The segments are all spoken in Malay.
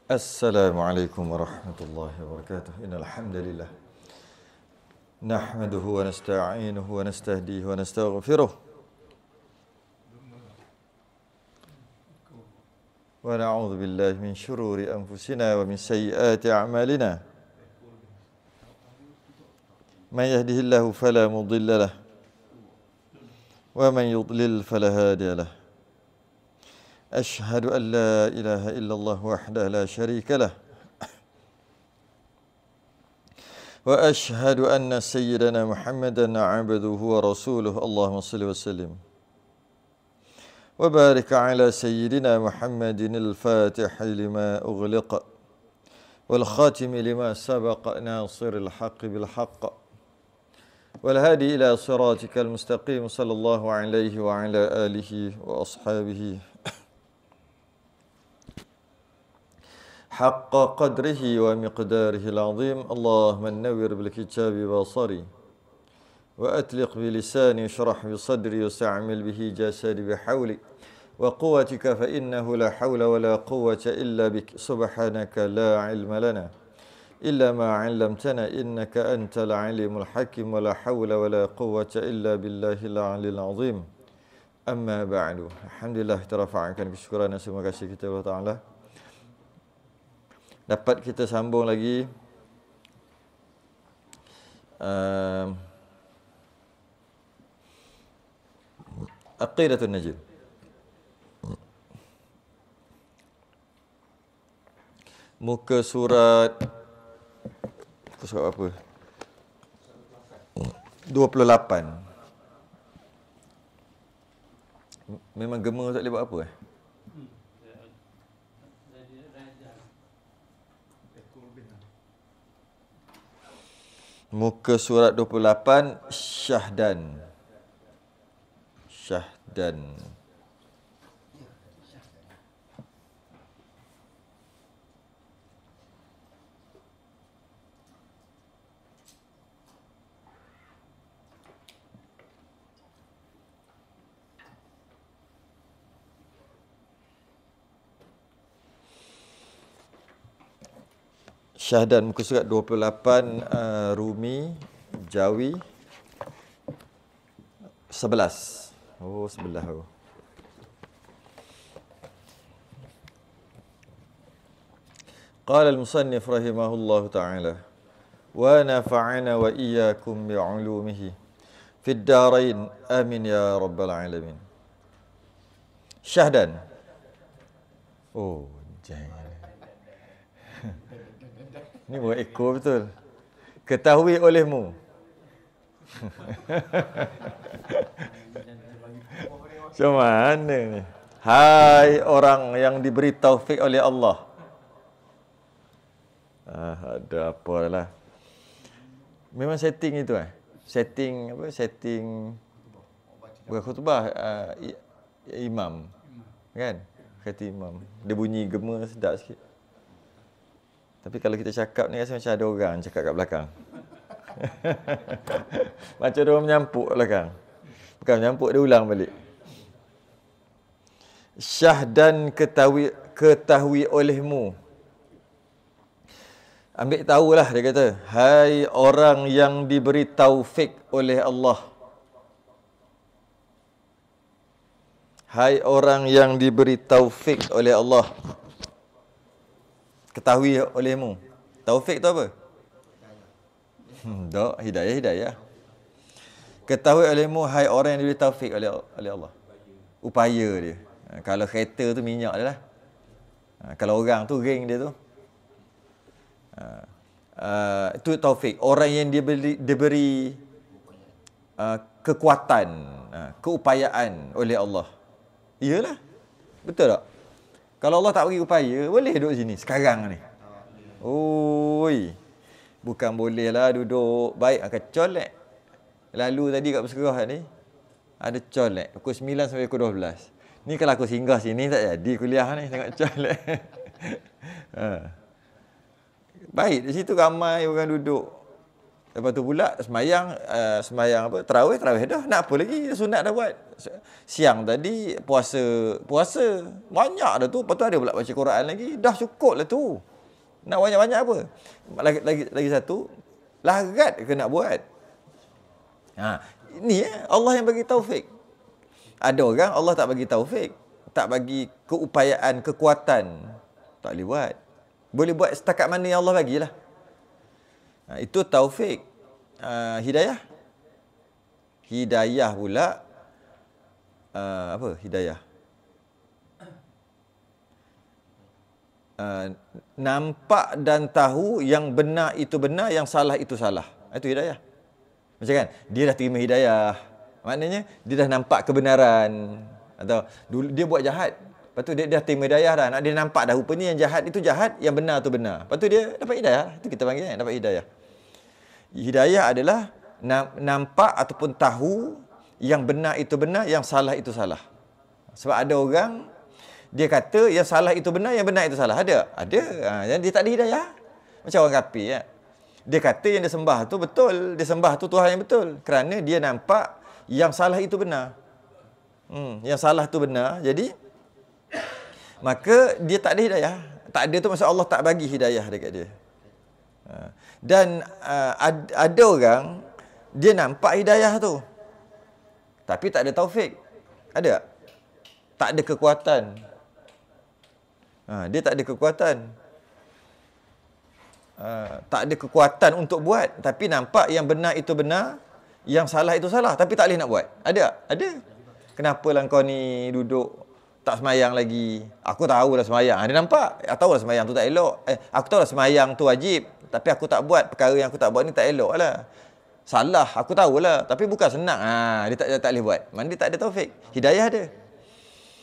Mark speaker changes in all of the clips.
Speaker 1: Assalamualaikum warahmatullahi wabarakatuh. Innal hamdalillah nahmaduhu wa nasta'inuhu wa nastahdihi wa nastaghfiruh wa na'udzu billahi min shururi anfusina wa min sayyiati a'malina. Man yahdihillahu fala mudilla lahu wa man yudlil fala hadiya lahu. أشهد أن لا إله إلا الله وحده لا شريك له وأشهد أن سيدنا محمدا عبده ورسوله اللهم صل وسلم وبارك على سيدنا محمد الفاتح لما أغلق والخاتم لما سبق ناصر الحق بالحق والهادي إلى صراطك المستقيم صلى الله عليه وعلى آله وأصحابه حق قدره ومقداره العظيم. اللهم نور بالكتاب بصري وأتلق بلساني اشرح بصدري وسعمل به جسدي بحولي وقوتك فإنه لا حول ولا قوة إلا بك سبحانك لا علم لنا إلا ما علمتنا إنك أنت العليم الحكيم ولا حول ولا قوة إلا بالله العلي العظيم. أما بعد. Alhamdulillah, terafa'kan kesyukuran dan terima kasih kita Allah Ta'ala. Dapat kita sambung lagi Aqidatun Najm. Muka surat apa? 28. Memang gemar tak boleh buat apa Muka surat 28, Syahdan. Syahdan muka surat 28, Rumi, Jawi 11. Oh, 11. Qala al-musannif rahimahullahu ta'ala wa nafa'ana wa iyyakum bi'ulumihi fid darain amin ya rabbal alamin. Syahdan. Oh, jangan. Ni buat ekor betul. Ketahui olehmu. Macam mana ni? Hai orang yang diberi taufik oleh Allah. Ada apalah. Memang setting itu Setting apa? Setting bukan khutbah, imam. Kan? Kata imam. Dia bunyi gema sedap sikit. Tapi kalau kita cakap ni rasa macam ada orang cakap kat belakang. Macam ada orang menyampuk belakang. Bukan menyampuk, dia ulang balik. Syahdan ketahui olehmu. Ambil tahulah, dia kata. Hai orang yang diberi taufik oleh Allah. Hai orang yang diberi taufik oleh Allah. Ketahui olehmu. Taufik tu apa? Tak, hidayah. Ketahui olehmu, hai orang yang diberi taufik oleh Allah. Upaya dia. Kalau kereta tu minyak dia lah. Kalau orang tu ring dia tu. Itu taufik. Orang yang diberi kekuatan, keupayaan oleh Allah. Iyalah. Betul tak? Kalau Allah tak bagi upaya, boleh duduk sini sekarang ni. Oi. Bukan bolehlah duduk baik akan colek. Lalu tadi kat Perserah ni ada colek pukul 9 sampai pukul 12. Ni kalau aku singgah sini tak jadi kuliah ni, tengok colek. Baik, di situ ramai orang duduk. Lepas tu pula semayang apa? Tarawih dah. Nak apa lagi? Sunat dah buat. siang tadi puasa banyak dah tu. Lepas tu ada pula baca Quran lagi. Dah cukup lah tu. Nak banyak-banyak apa? Lagi satu, larat ke nak buat? Ini Allah yang bagi taufik. Ada orang Allah tak bagi taufik, tak bagi keupayaan, kekuatan, tak boleh buat. Boleh buat setakat mana yang Allah bagilah. Itu taufik. Hidayah. Hidayah pula apa hidayah? Nampak dan tahu yang benar itu benar, yang salah itu salah. Itu hidayah. Macam kan? Dia dah terima hidayah. Maknanya dia dah nampak kebenaran. Atau dulu dia buat jahat. Lepas tu dia dah terima hidayah dah. Dia nampak dah rupanya yang jahat itu jahat, yang benar tu benar. Lepas tu dia dapat hidayah. Itu kita panggil dapat hidayah. Hidayah adalah nampak ataupun tahu yang benar itu benar, yang salah itu salah. Sebab ada orang dia kata yang salah itu benar, yang benar itu salah. Ada. Yang dia tak ada hidayah. Macam orang kafir ya. Dia kata yang dia sembah tu betul, dia sembah tu Tuhan yang betul. Kerana dia nampak yang salah itu benar. Yang salah tu benar. Jadi maka dia tak ada hidayah. Tak ada tu maksud Allah tak bagi hidayah dekat dia. Dan ada orang dia nampak hidayah tu, tapi tak ada taufik. Ada tak? Tak ada kekuatan. Dia tak ada kekuatan. Tak ada kekuatan untuk buat, tapi nampak yang benar itu benar, yang salah itu salah, tapi tak boleh nak buat. Ada? Ada. Kenapalah kau ni duduk tak semayang lagi? Aku tahulah semayang. Dia nampak. Aku tahulah semayang tu tak elok. Aku tahulah semayang tu wajib, tapi aku tak buat. Perkara yang aku tak buat ni tak elok lah. Salah, aku tahulah, tapi bukan senang. Dia tak boleh buat. Mana dia tak ada taufik. Hidayah ada.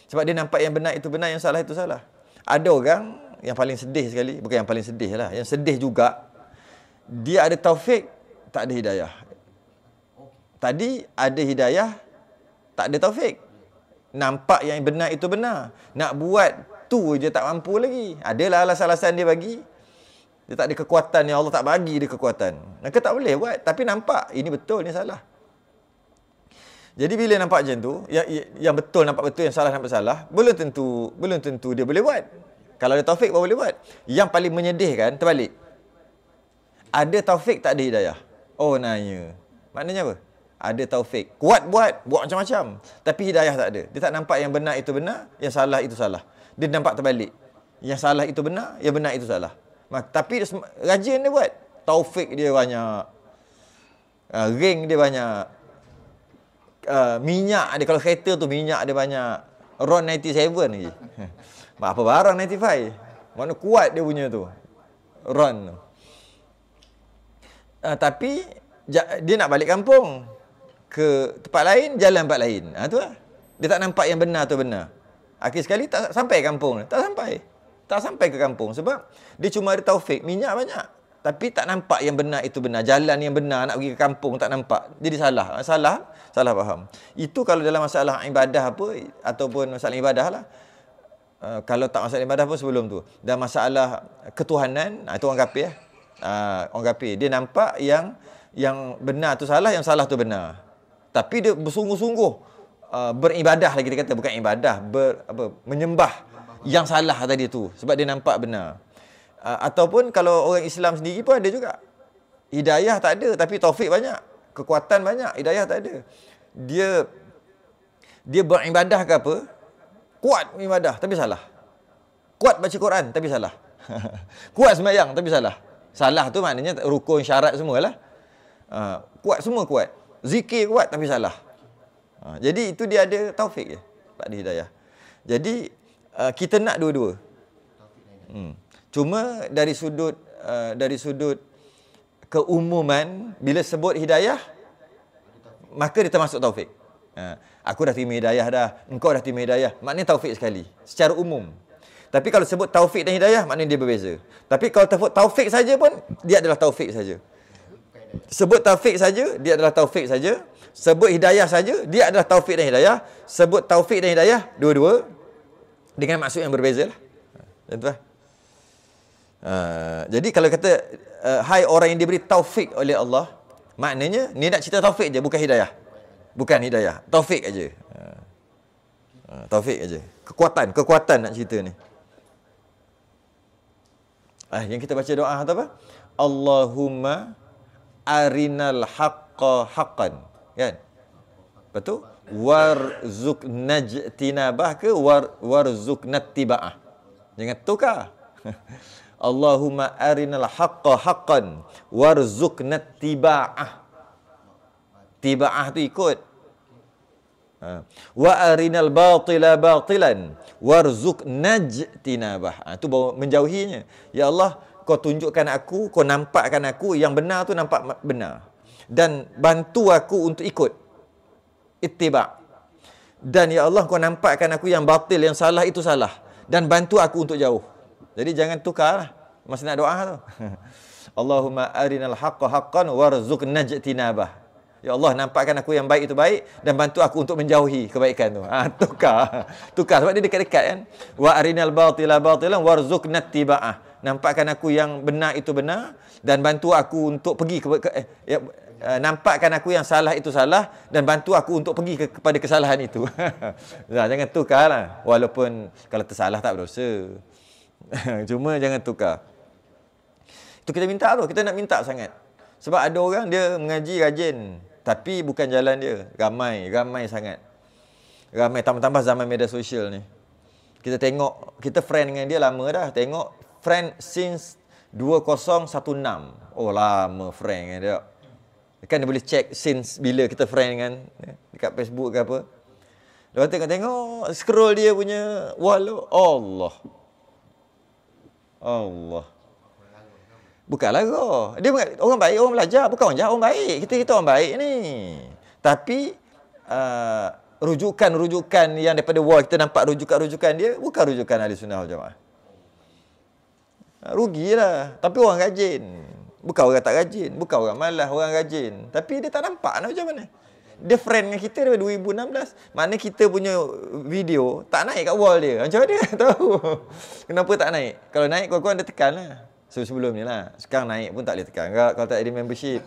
Speaker 1: Sebab dia nampak yang benar itu benar, yang salah itu salah. Ada orang yang paling sedih sekali, bukan yang paling sedih lah, yang sedih juga, dia ada taufik, tak ada hidayah. Tadi ada hidayah, tak ada taufik. Nampak yang benar itu benar, nak buat tu je tak mampu lagi. Adalah alasan-alasan dia bagi. Dia tak ada kekuatan, yang Allah tak bagi dia kekuatan. Maka tak boleh buat, tapi nampak ini betul, ini salah. Jadi bila nampak macam tu, yang betul nampak betul, yang salah nampak salah, belum tentu dia boleh buat. Kalau ada taufik baru boleh buat. Yang paling menyedihkan terbalik. Ada taufik tak ada hidayah. Oh nanya. Maknanya apa? Ada taufik. Kuat buat macam-macam. Tapi hidayah tak ada. Dia tak nampak yang benar itu benar, yang salah itu salah. Dia nampak terbalik. Yang salah itu benar, yang benar itu salah. Tapi rajin dia buat. Taufik dia banyak. Ring dia banyak. Minyak dia, kalau kereta tu minyak dia banyak. RON 97 lagi. Apa barang 95. Mana kuat dia punya tu. RON tu. Tapi dia nak balik kampung. Ke tempat lain, jalan tempat lain. Tu lah. Dia tak nampak yang benar tu benar. Akhir sekali tak sampai kampung. Tak sampai ke kampung. Sebab dia cuma ada taufik. Minyak banyak. Tapi tak nampak yang benar itu benar. Jalan yang benar nak pergi ke kampung tak nampak. Jadi salah faham. Itu kalau dalam masalah ibadah apa, ataupun masalah ibadah lah. Kalau tak masalah ibadah pun sebelum tu. Dan masalah ketuhanan, itu orang kafir. Orang kafir. Dia nampak yang benar tu salah, yang salah tu benar. Tapi dia bersungguh-sungguh beribadah lagi, kita kata. Bukan ibadah, menyembah yang salah tadi tu. Sebab dia nampak benar. Ataupun kalau orang Islam sendiri pun ada juga. Hidayah tak ada, tapi taufik banyak. Kekuatan banyak, hidayah tak ada. Dia beribadah ke apa? Kuat ibadah, tapi salah. Kuat baca Quran, tapi salah. Kuat sembahyang, tapi salah. Salah tu maknanya rukun, syarat semualah. Kuat, semua kuat. Zikir kuat, tapi salah. Jadi itu dia ada taufik je. Tak ada hidayah. Jadi kita nak dua-dua. Cuma dari sudut keumuman, bila sebut hidayah, maka dia termasuk taufik. Aku dah terima hidayah dah, engkau dah terima hidayah, maknanya taufik sekali secara umum. Tapi kalau sebut taufik dan hidayah, maknanya dia berbeza. Tapi kalau sebut taufik saja pun, dia adalah taufik saja. Sebut taufik saja, dia adalah taufik saja. Sebut hidayah saja, dia adalah taufik dan hidayah. Sebut taufik dan hidayah, dua-dua dengan maksud yang berbeza lah. Macam tu lah. Jadi kalau kata hai orang yang diberi taufik oleh Allah, maknanya ni nak cerita taufik je, bukan hidayah. Bukan hidayah, taufik aja. Taufik aja. Kekuatan nak cerita ni. Yang kita baca doa tu apa? Allahumma arinal haqqa haqqan. Kan? Betul? Warzuqnajtinabah ke warzuqnattiba'ah. Jangan tukar. Allahumma arinal haqqa haqqan warzuqnattiba'ah. Tiba'ah tu ikut. Wa arinal batila batilan warzuqnajtinabah. Itu baru menjauhinya. Ya Allah, kau tunjukkan aku, kau nampakkan aku yang benar tu nampak benar. Dan bantu aku untuk ikut. Ittiba'. Dan ya Allah, kau nampakkan aku yang batil, yang salah itu salah. Dan bantu aku untuk jauh. Jadi jangan tukarlah masa nak doa tu. Allahumma arinal haqqa haqqan warzuqnajtinabah. Ya Allah, nampakkan aku yang baik itu baik dan bantu aku untuk menjauhi kebaikan tu. Tukar sebab dia dekat-dekat kan. Wa arinal batila batilan warzuqnattiba'ah. Nampakkan aku yang benar itu benar dan bantu aku untuk pergi nampakkan aku yang salah itu salah dan bantu aku untuk pergi kepada kesalahan itu. Jangan tukarlah. Walaupun kalau tersalah tak berdosa. Cuma jangan tukar. Itu kita minta tu, kita nak minta sangat. Sebab ada orang dia mengaji rajin, tapi bukan jalan dia. Ramai sangat. Ramai tambah-tambah zaman media sosial ni. Kita tengok, kita friend dengan dia lama dah. Tengok friend since 2016. Oh, lama friend dengan dia. Kan dia boleh check since bila kita friend dengan dekat Facebook ke apa. Lepas tengok, scroll dia punya wall. Allah. Bukan lagu. Dia orang baik, orang belajar. Bukan orang jahat, orang baik. Kita orang baik ni. Tapi rujukan yang daripada wall kita nampak rujukan dia bukan rujukan ahli sunnah wal jamaah. Rugilah. Tapi orang rajin. Bukan orang tak rajin. Bukan orang malas, orang rajin. Tapi dia tak nampak nak macam mana. Dia friend dengan kita daripada 2016. Mana kita punya video tak naik kat wall dia. Macam mana dia tahu? Kenapa tak naik? Kalau naik, korang dia tekan lah. Sebelum ni lah. Sekarang naik pun tak boleh tekan. Kalau tak ada membership.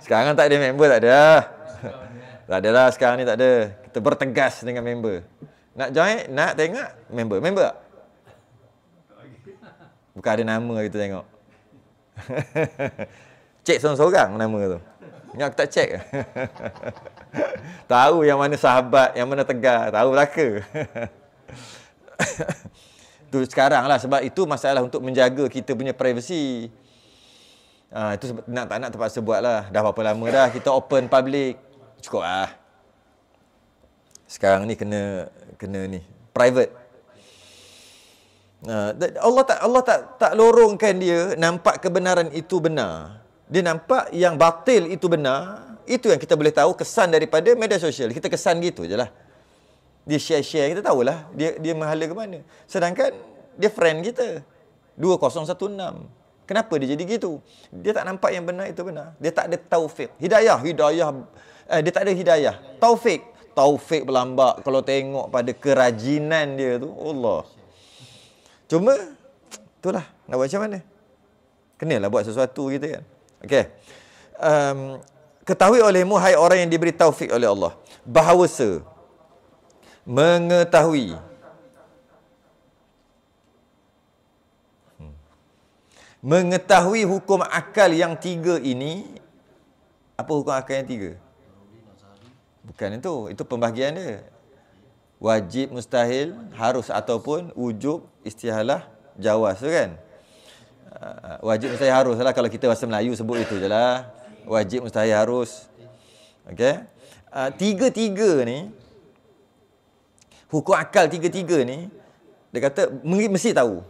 Speaker 1: Sekarang tak ada member, tak ada. Tak ada lah sekarang ni, tak ada. Kita bertegas dengan member. Nak join, nak tengok, member. Member tak? Bukan ada nama kita tengok. Cek seorang-seorang nama tu. Ingat aku tak cek. Tahu yang mana sahabat, yang mana tegar. Tahu belaka. Itu sekarang lah. Sebab itu masalah untuk menjaga kita punya privacy. Itu tak nak terpaksa buat lah. Dah berapa lama dah kita open public. Cukup lah. Sekarang ni kena ni. Private. Allah tak lorongkan dia nampak kebenaran itu benar. Dia nampak yang batil itu benar. Itu yang kita boleh tahu kesan daripada media sosial. Kita kesan gitu je lah. Dia share-share, kita tahulah dia menghala ke mana. Sedangkan dia friend kita 2016. Kenapa dia jadi gitu? Dia tak nampak yang benar itu benar. Dia tak ada taufik. Hidayah dia tak ada hidayah. Taufik berlambak kalau tengok pada kerajinan dia tu. Allah. Cuma itulah, nak buat macam mana? Kenalah buat sesuatu gitu kan. Okey. Ketahui olehmu hai orang yang diberi taufik oleh Allah, bahawasa mengetahui hukum akal yang tiga ini. Apa hukum akal yang tiga? Bukan itu pembahagian dia. Wajib, mustahil, harus ataupun wujub, istihalah, jawaz tu kan. Wajib, mustahil, harus lah. Kalau kita bahasa Melayu sebut itu je lah. Wajib, mustahil, harus. Okey. Tiga-tiga ni, hukum akal tiga-tiga ni, dia kata mesti tahu.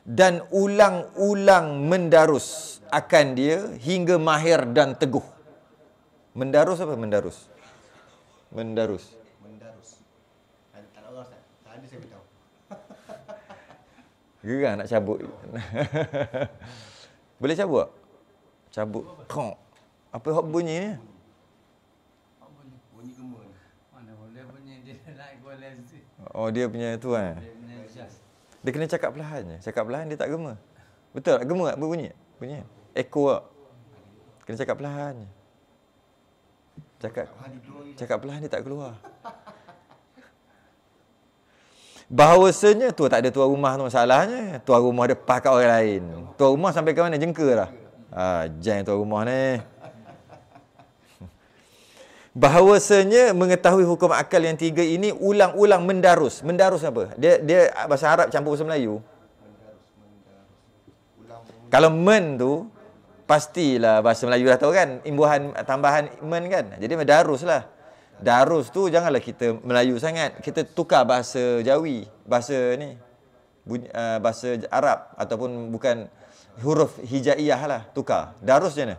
Speaker 1: Dan ulang-ulang mendarus akan dia hingga mahir dan teguh. Mendarus apa? Mendarus. Tak ada saya beritahu. Gerang nak cabut. Boleh cabut? Cabut. Apa hak bunyi ni? Bunyi gemar. Mana boleh bunyi dia naik boleh. Oh, dia punya tu kan. Dia kena cakap perlahan je. Cakap perlahan dia tak gema. Betul tak? Gema tak berbunyi? Bunyi. Echo tak? Kena cakap perlahan je. Cakap perlahan dia tak keluar. Bahawasanya tu tak ada tuan rumah tu masalahnya. Tuan rumah depan kat orang lain. Tuan rumah sampai ke mana? Jengka dah. Jangan tuan rumah ni. Bahawasanya mengetahui hukum akal yang tiga ini ulang-ulang mendarus. Mendarus apa? Dia bahasa Arab campur bahasa Melayu. Kalau men tu pastilah bahasa Melayu dah tahu kan, imbuhan tambahan men kan. Jadi mendarus lah. Darus tu janganlah kita Melayu sangat. Kita tukar bahasa Jawi, bahasa ni. Bahasa Arab ataupun bukan huruf hijaiyah lah, tukar. Darus je mana?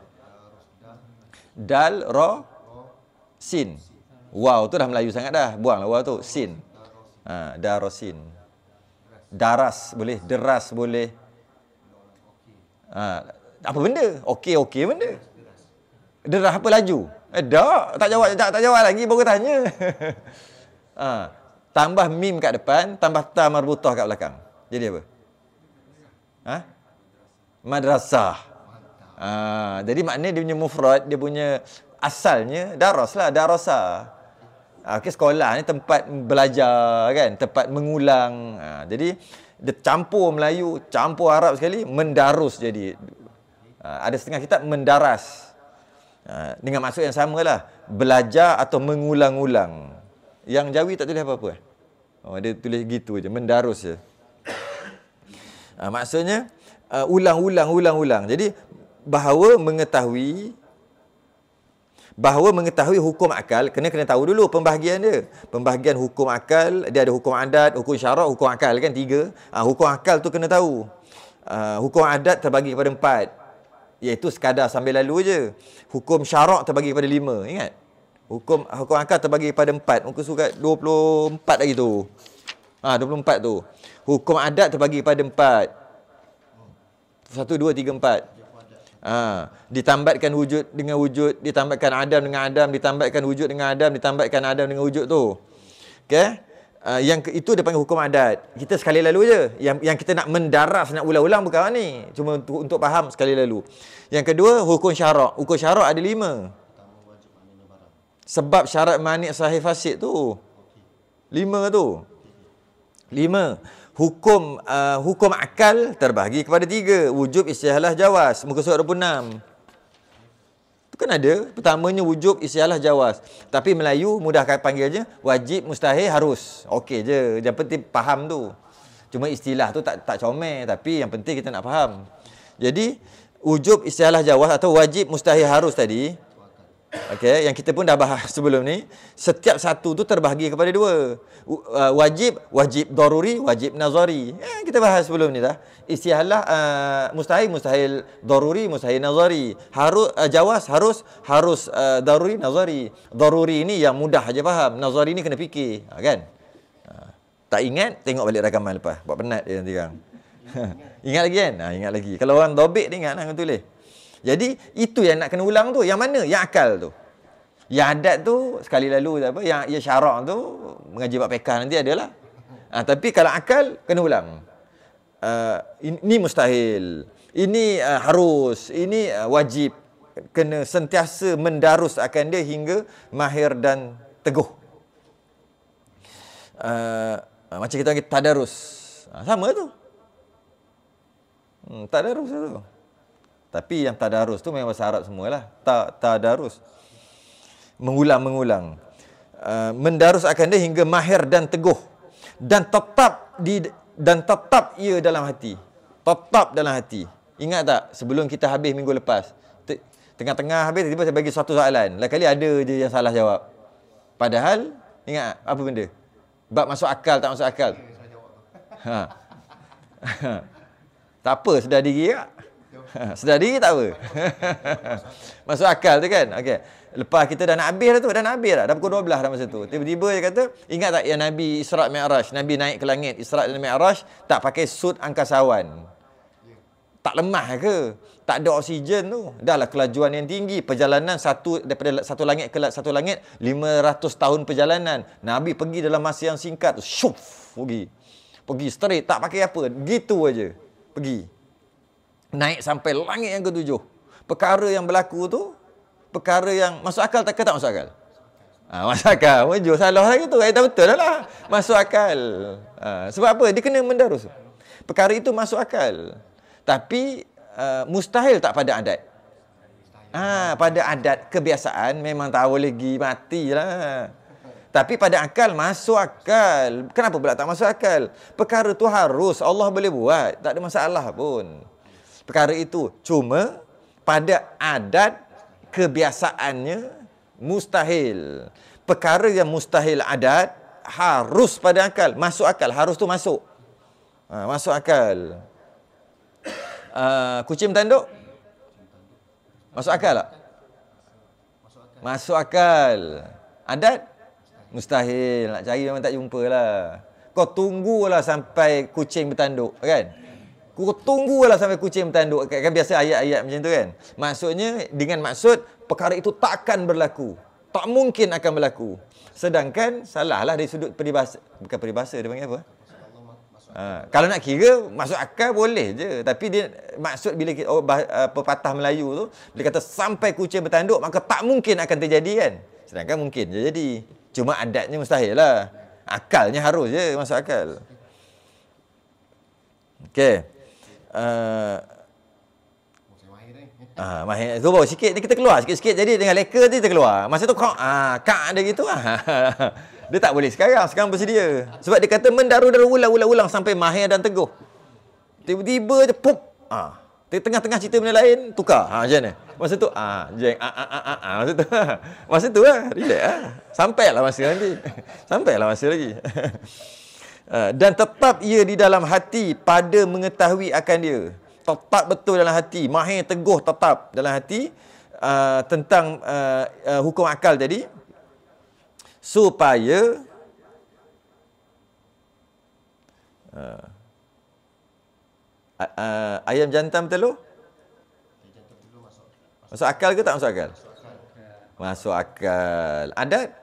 Speaker 1: Dal, ra, sin. Wow tu dah Melayu sangat dah. Buanglah wow tu, sin. Darasin. Daras boleh, deras boleh. Apa benda? Okey benda. Deras apa laju? Tak jawab lagi baru tanya. Tambah mim kat depan, tambah ta marbutah kat belakang. Jadi apa? Madrasah. Jadi maknanya dia punya mufrad, dia punya asalnya daras lah, darasa. Sekolah ni tempat belajar kan, tempat mengulang. Jadi dia campur Melayu, campur Arab sekali, mendarus jadi. Ada setengah kitab mendaras. Dengan maksud yang sama lah, belajar atau mengulang-ulang. Yang Jawi tak tulis apa-apa. Dia tulis gitu je, mendarus je. Maksudnya ulang-ulang. Jadi bahawa mengetahui hukum akal, kena tahu dulu pembahagian dia. Pembahagian hukum akal, dia ada hukum adat, hukum syarak, hukum akal kan, 3. Hukum akal tu kena tahu. Hukum adat terbagi kepada 4. Iaitu sekadar sambil lalu je. Hukum syarak terbagi kepada 5. Ingat? Hukum akal terbagi kepada 4. Muka surat 24 lagi tu. 24 tu. Hukum adat terbagi kepada 4. 1, 2, 3, 4. Ditambatkan wujud dengan wujud, ditambatkan adam dengan adam, ditambatkan wujud dengan adam, ditambatkan adam dengan wujud tu. Okey? Yang itu dia panggil hukum adat. Kita sekali lalu je. Yang kita nak mendaras, nak ulang-ulang bukan ni. Cuma untuk faham sekali lalu. Yang kedua, hukum syarak. Hukum syarak ada 5. Sebab syarat manik sahih fasid tu. 5 tu. 5. Hukum akal terbahagi kepada 3. Wujub, istihalah, jawaz. Muka surat 26. Itu kan ada. Pertamanya wujub, istihalah, jawaz. Tapi Melayu mudah panggil je wajib, mustahil, harus. Okey je. Yang penting faham tu. Cuma istilah tu tak comel. Tapi yang penting kita nak faham. Jadi wujub, istihalah, jawaz atau wajib, mustahil, harus tadi. Okey, yang kita pun dah bahas sebelum ni, setiap satu tu terbahagi kepada 2. Wajib daruri, wajib nazari. Kita bahas sebelum ni dah. Istihalah mustahil daruri, mustahil nazari. Harus jawaz, harus daruri, nazari. Daruri ni yang mudah aja faham. Nazari ni kena fikir, kan? Tak ingat, tengok balik rakaman lepas. Buat penat dia nanti kan. Ingat lagi kan? Ingat lagi. Kalau orang dobek dia ingat lah, tulis. Jadi itu yang nak kena ulang tu. Yang mana? Yang akal tu. Yang adat tu sekali lalu apa? Yang syarak tu mengaji bab fiqh nanti adalah. Tapi kalau akal kena ulang. Ini mustahil. Ini harus. Ini wajib. Kena sentiasa mendarus akan dia hingga mahir dan teguh. Macam kita panggil tadarus. Sama tu. Tadarus tu. Tapi yang tadarus tu memang bahasa Arab semualah. Tadarus. Mengulang. Mendarus akan dia hingga mahir dan teguh. Dan tetap ia dalam hati. Tetap dalam hati. Ingat tak sebelum kita habis minggu lepas, tengah-tengah habis tiba-tiba saya bagi satu soalan. Lain kali ada je yang salah jawab. Padahal ingat apa benda? Bab masuk akal tak masuk akal? Tak apa, sedar diri tak? Sedar diri tak apa. Masuk akal tu kan. Okey. Lepas kita dah nak habis dah tu, dah pukul 12 dah masa tu. Tiba-tiba dia kata, ingat tak yang Nabi Isra' Mi'raj, Nabi naik ke langit Isra' dan Mi'raj tak pakai suit angkasawan. Tak lemah ke? Tak ada oksigen tu. Dahlah kelajuan yang tinggi, perjalanan daripada satu langit ke satu langit 500 tahun perjalanan. Nabi pergi dalam masa yang singkat tu, syuf, pergi straight, tak pakai apa, gitu aja. Pergi. Naik sampai langit yang ke-7. Perkara yang berlaku tu, perkara yang masuk akal tak masuk akal? Masuk akal. Wujud salah lagi tu. Dah betul dah lah. Masuk akal. Sebab apa? Dia kena mendarus. Perkara itu masuk akal. Tapi mustahil tak pada adat? Pada adat kebiasaan memang tak boleh pergi matilah. Tapi pada akal masuk akal. Kenapa pula tak masuk akal? Perkara tu harus Allah boleh buat. Tak ada masalah pun. Perkara itu cuma pada adat kebiasaannya mustahil. Perkara yang mustahil adat harus pada akal. Masuk akal. Harus tu masuk. Masuk akal. Kucing bertanduk? Masuk akal tak? Masuk akal. Adat? Mustahil. Nak cari memang tak jumpa lah. Kau tunggulah sampai kucing bertanduk, kan? Kau tunggulah sampai kucing bertanduk. Kan biasa ayat-ayat macam tu, kan? Maksudnya, dengan maksud, perkara itu takkan berlaku. Tak mungkin akan berlaku. Sedangkan, salahlah dari sudut peribahasa. Bukan peribahasa, dia panggil apa? Kalau nak kira, masuk akal boleh je. Tapi dia, maksud bila kita, pepatah Melayu tu, dia kata, sampai kucing bertanduk, maka tak mungkin akan terjadi, kan? Sedangkan mungkin je jadi. Cuma adatnya mustahil lah. Akalnya harus je masuk akal. Okey. Mahir. Tu baru sikit ni kita keluar. Sikit-sikit jadi dengan leka tu kita keluar. Masa tu kau ada gitu. Dia tak boleh sekarang. Sekarang bersedia. Sebab dia kata mendaru-daru ulang sampai mahir dan teguh. Tiba-tiba je pop. Tengah-tengah cerita benda lain, tukar. Macam mana? Masa tu, jeng, masa tu lah, relax lah. Sampailah masa nanti. Sampailah masa lagi. Dan tetap ia di dalam hati pada mengetahui akan dia. Tetap betul dalam hati. Mahir teguh tetap dalam hati tentang hukum akal tadi. Supaya ayam jantan bertelur? Masuk akal ke tak masuk akal? Masuk akal. Adat?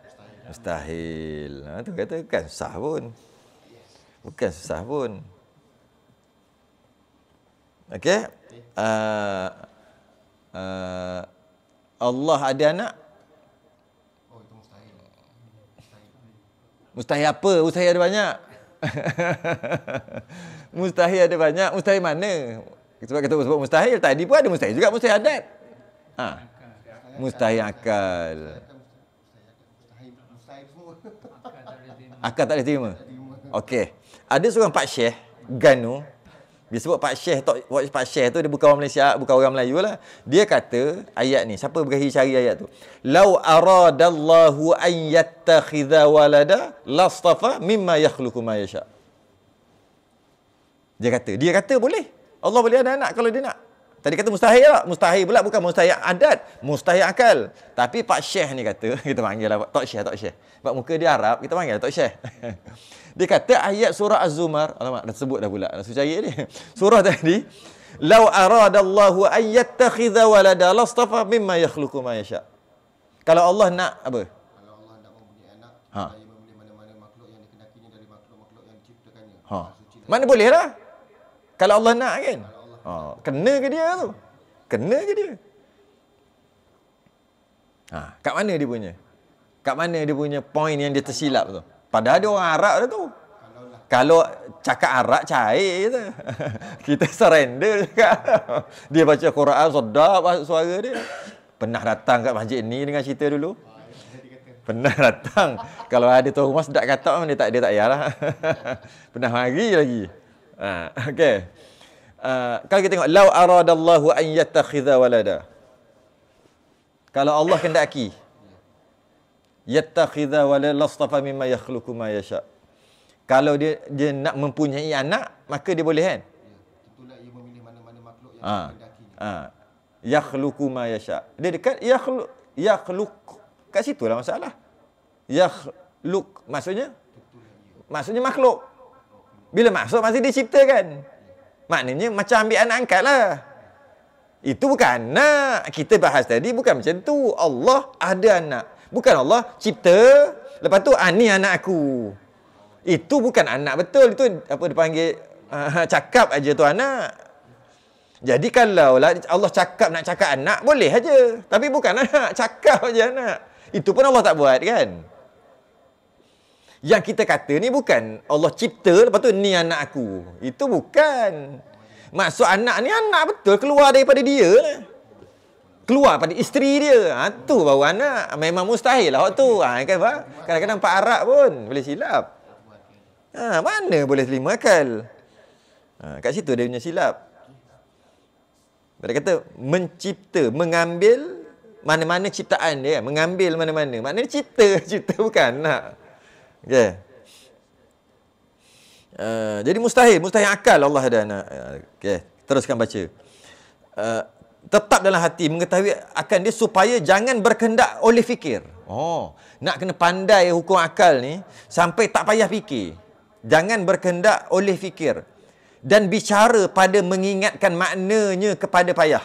Speaker 1: Mustahil. Tu kata bukan susah pun. Bukan susah pun. Okey. Allah ada anak?
Speaker 2: Itu mustahil.
Speaker 1: Mustahil apa? Mustahil ada banyak. Mustahil ada banyak. Mustahil mana? Sebab kita sebut mustahil. Tadi pun ada mustahil juga. Mustahil adat. Mustahil akal. Akal tak boleh terima. Okey. Ada seorang Pak Syekh Ganu. Dia sebut Pak Syekh tu dia bukan orang Malaysia, bukan orang Melayu lah. Dia kata ayat ni, siapa berakhir cari ayat tu? Lau aradallahu an yattakhidha walada lastafa mimma yakhluqu ma yasha. Dia kata boleh. Allah boleh ada anak kalau dia nak. Tadi kata mustahil tak? Mustahil pula bukan mustahil adat, mustahil akal. Tapi Pak Syekh ni kata, kita panggil lah Tok Syekh. Sebab muka dia Arab, kita panggil lah Tok Syekh. Dia kata ayat surah Az-Zumar, alamak dah sebut dah pula, dah cari ni. Surah tadi, "Lau aradallahu an yattakhidha walada lastafa mimma yakhluqu ma yasha." Kalau Allah nak apa?
Speaker 2: Kalau Allah nak mempunyai anak, dia memilih mana-mana makhluk yang dikenakinya dari makhluk-makhluk yang diciptakannya.
Speaker 1: Mana boleh lah. Kalau Allah nak kan? Kena ke dia tu? Kena ke dia? Kat mana dia punya? Kat mana dia punya point yang dia tersilap tu? Padahal dia orang Arab dah tu. Kalau cakap Arab, cair je. Kita surrender cakap. Dia baca Quran, sedap suara dia. Pernah datang kat masjid ni dengan cerita dulu? Pernah datang. Kalau ada tuan rumah sedap kata, dia tak payahlah. Pernah mari lagi. Okey. Kalau kita tengok, lau aradallahu an yattakhidha walada. Kalau Allah kendaki, yattakhidha walada lastafa mimma yakhluqu ma yasha. Kalau dia nak mempunyai anak, maka dia boleh kan?
Speaker 2: Itulah ia memilih mana-mana makhluk yang dikenakinya.
Speaker 1: Yakhluqu ma yasha. Dia dekat yakhluq. Kat situlah masalah. Yakhluq maksudnya makhluk. Bila maksud masih diciptakan. Maknanya macam ambil anak angkat lah. Itu bukan anak. Kita bahas tadi bukan macam tu. Allah ada anak. Bukan Allah cipta. Lepas tu, ni anak aku. Itu bukan anak betul. Itu apa dipanggil, cakap aja tu anak. Jadi kalau Allah cakap nak cakap anak, boleh aja. Tapi bukan anak. Cakap aja anak. Itu pun Allah tak buat kan. Yang kita kata ni bukan Allah cipta, lepas tu ni anak aku. Itu bukan. Maksud anak ni anak betul, keluar daripada dia lah. Keluar pada isteri dia. Tu baru anak. Memang mustahil lah waktu tu. Kan, kadang-kadang Pak Arab pun boleh silap. Mana boleh terima akal? Kat situ dia punya silap. Dia kata mencipta, mengambil mana-mana ciptaan dia. Mengambil mana-mana. Maknanya cipta bukan nak. Okay. Jadi mustahil akal Allah ada anak. Okay. Teruskan baca. Tetap dalam hati mengetahui akan dia supaya jangan berkehendak oleh fikir. Nak kena pandai hukum akal ni sampai tak payah fikir. Jangan berkehendak oleh fikir. Dan bicara pada mengingatkan maknanya kepada payah.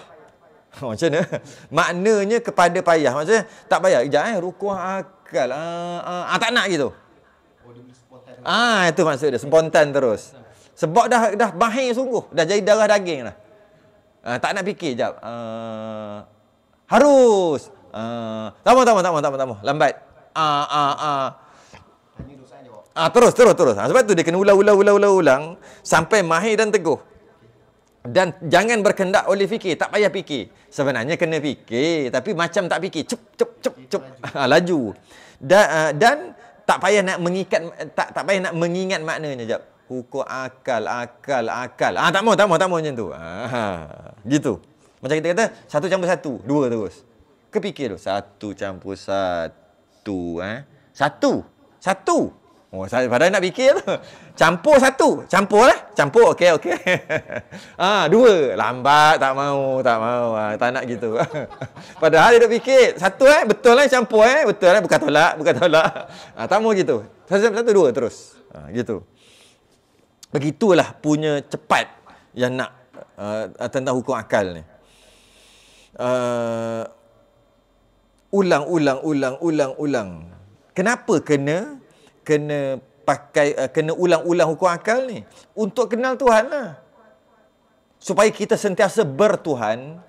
Speaker 1: Macam mana? Maknanya kepada payah. Maksudnya tak payah. Sekejap rukuh akal. Tak nak gitu. Itu maksud dia. Spontan terus. Sebab dah bahir sungguh. Dah jadi darah daging dah. Tak nak fikir sekejap. Harus. Tak mau. Lambat. Terus. Sebab tu dia kena ulang sampai mahir dan teguh. Dan jangan berkendak oleh fikir, tak payah fikir. Sebenarnya kena fikir, tapi macam tak fikir, cep. Laju. Dan tak payah nak mengikat, tak payah nak mengingat maknanya jap. Hukum akal. Tak mau macam tu. Gitu. Macam kita kata 1+1, 2 terus. Kepikir tu 1+1. 1. Padahal nak fikir tu. Campur 1. Campur. Okey. 2. Lambat, tak mau. Tak nak gitu. Padahal dia duk fikir. 1 betul lah campur betul lah bukan tolak. Tak mau gitu. 1+1, 2 terus. Gitu. Begitulah punya cepat yang nak tentang hukum akal ni. Ulang. Kenapa kena pakai kena ulang-ulang hukum akal ni? Untuk kenal Tuhan lah. Supaya kita sentiasa bertuhan,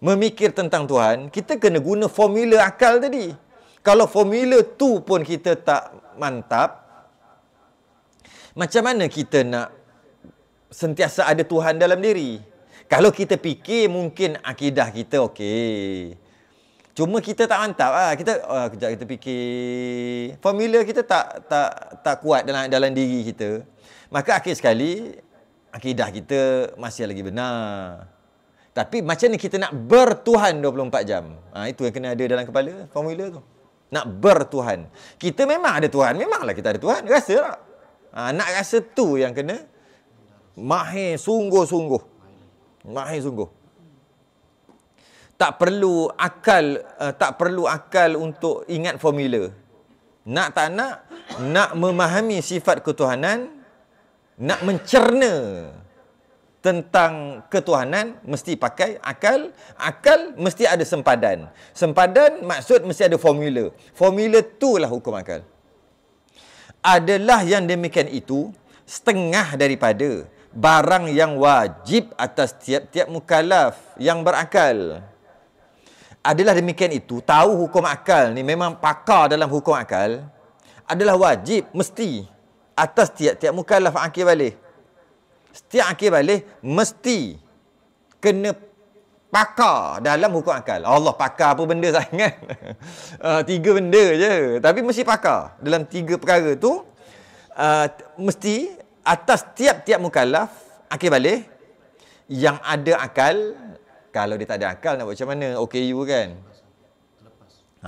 Speaker 1: memikir tentang Tuhan, kita kena guna formula akal tadi. Kalau formula tu pun kita tak mantap, macam mana kita nak sentiasa ada Tuhan dalam diri? Kalau kita fikir mungkin akidah kita okey. Cuma kita tak mantap kejap kita fikir formula kita tak kuat dalam diri kita. Maka akhir sekali akidah kita masih lagi benar. Tapi macam ni kita nak bertuhan 24 jam. Itu yang kena ada dalam kepala formula tu. Nak bertuhan. Kita memang ada Tuhan, memanglah kita ada Tuhan, rasa tak? Nak rasa tu yang kena mahir sungguh-sungguh. Tak perlu akal untuk ingat formula. Nak tak nak memahami sifat ketuhanan, nak mencerna tentang ketuhanan, mesti pakai akal. Akal mesti ada sempadan. Sempadan maksud mesti ada formula. Formula itulah hukum akal. Adalah yang demikian itu setengah daripada barang yang wajib atas tiap-tiap mukallaf yang berakal. Adalah demikian itu, tahu hukum akal ni memang pakar dalam hukum akal, adalah wajib, mesti atas tiap-tiap mukallaf akil balik. Setiap akil balik mesti kena pakar dalam hukum akal. Allah pakar apa benda sangat. 3 benda je, tapi mesti pakar dalam 3 perkara tu. Mesti atas tiap-tiap mukallaf akil balik yang ada akal. Kalau dia tak ada akal nak buat macam mana? OKU kan?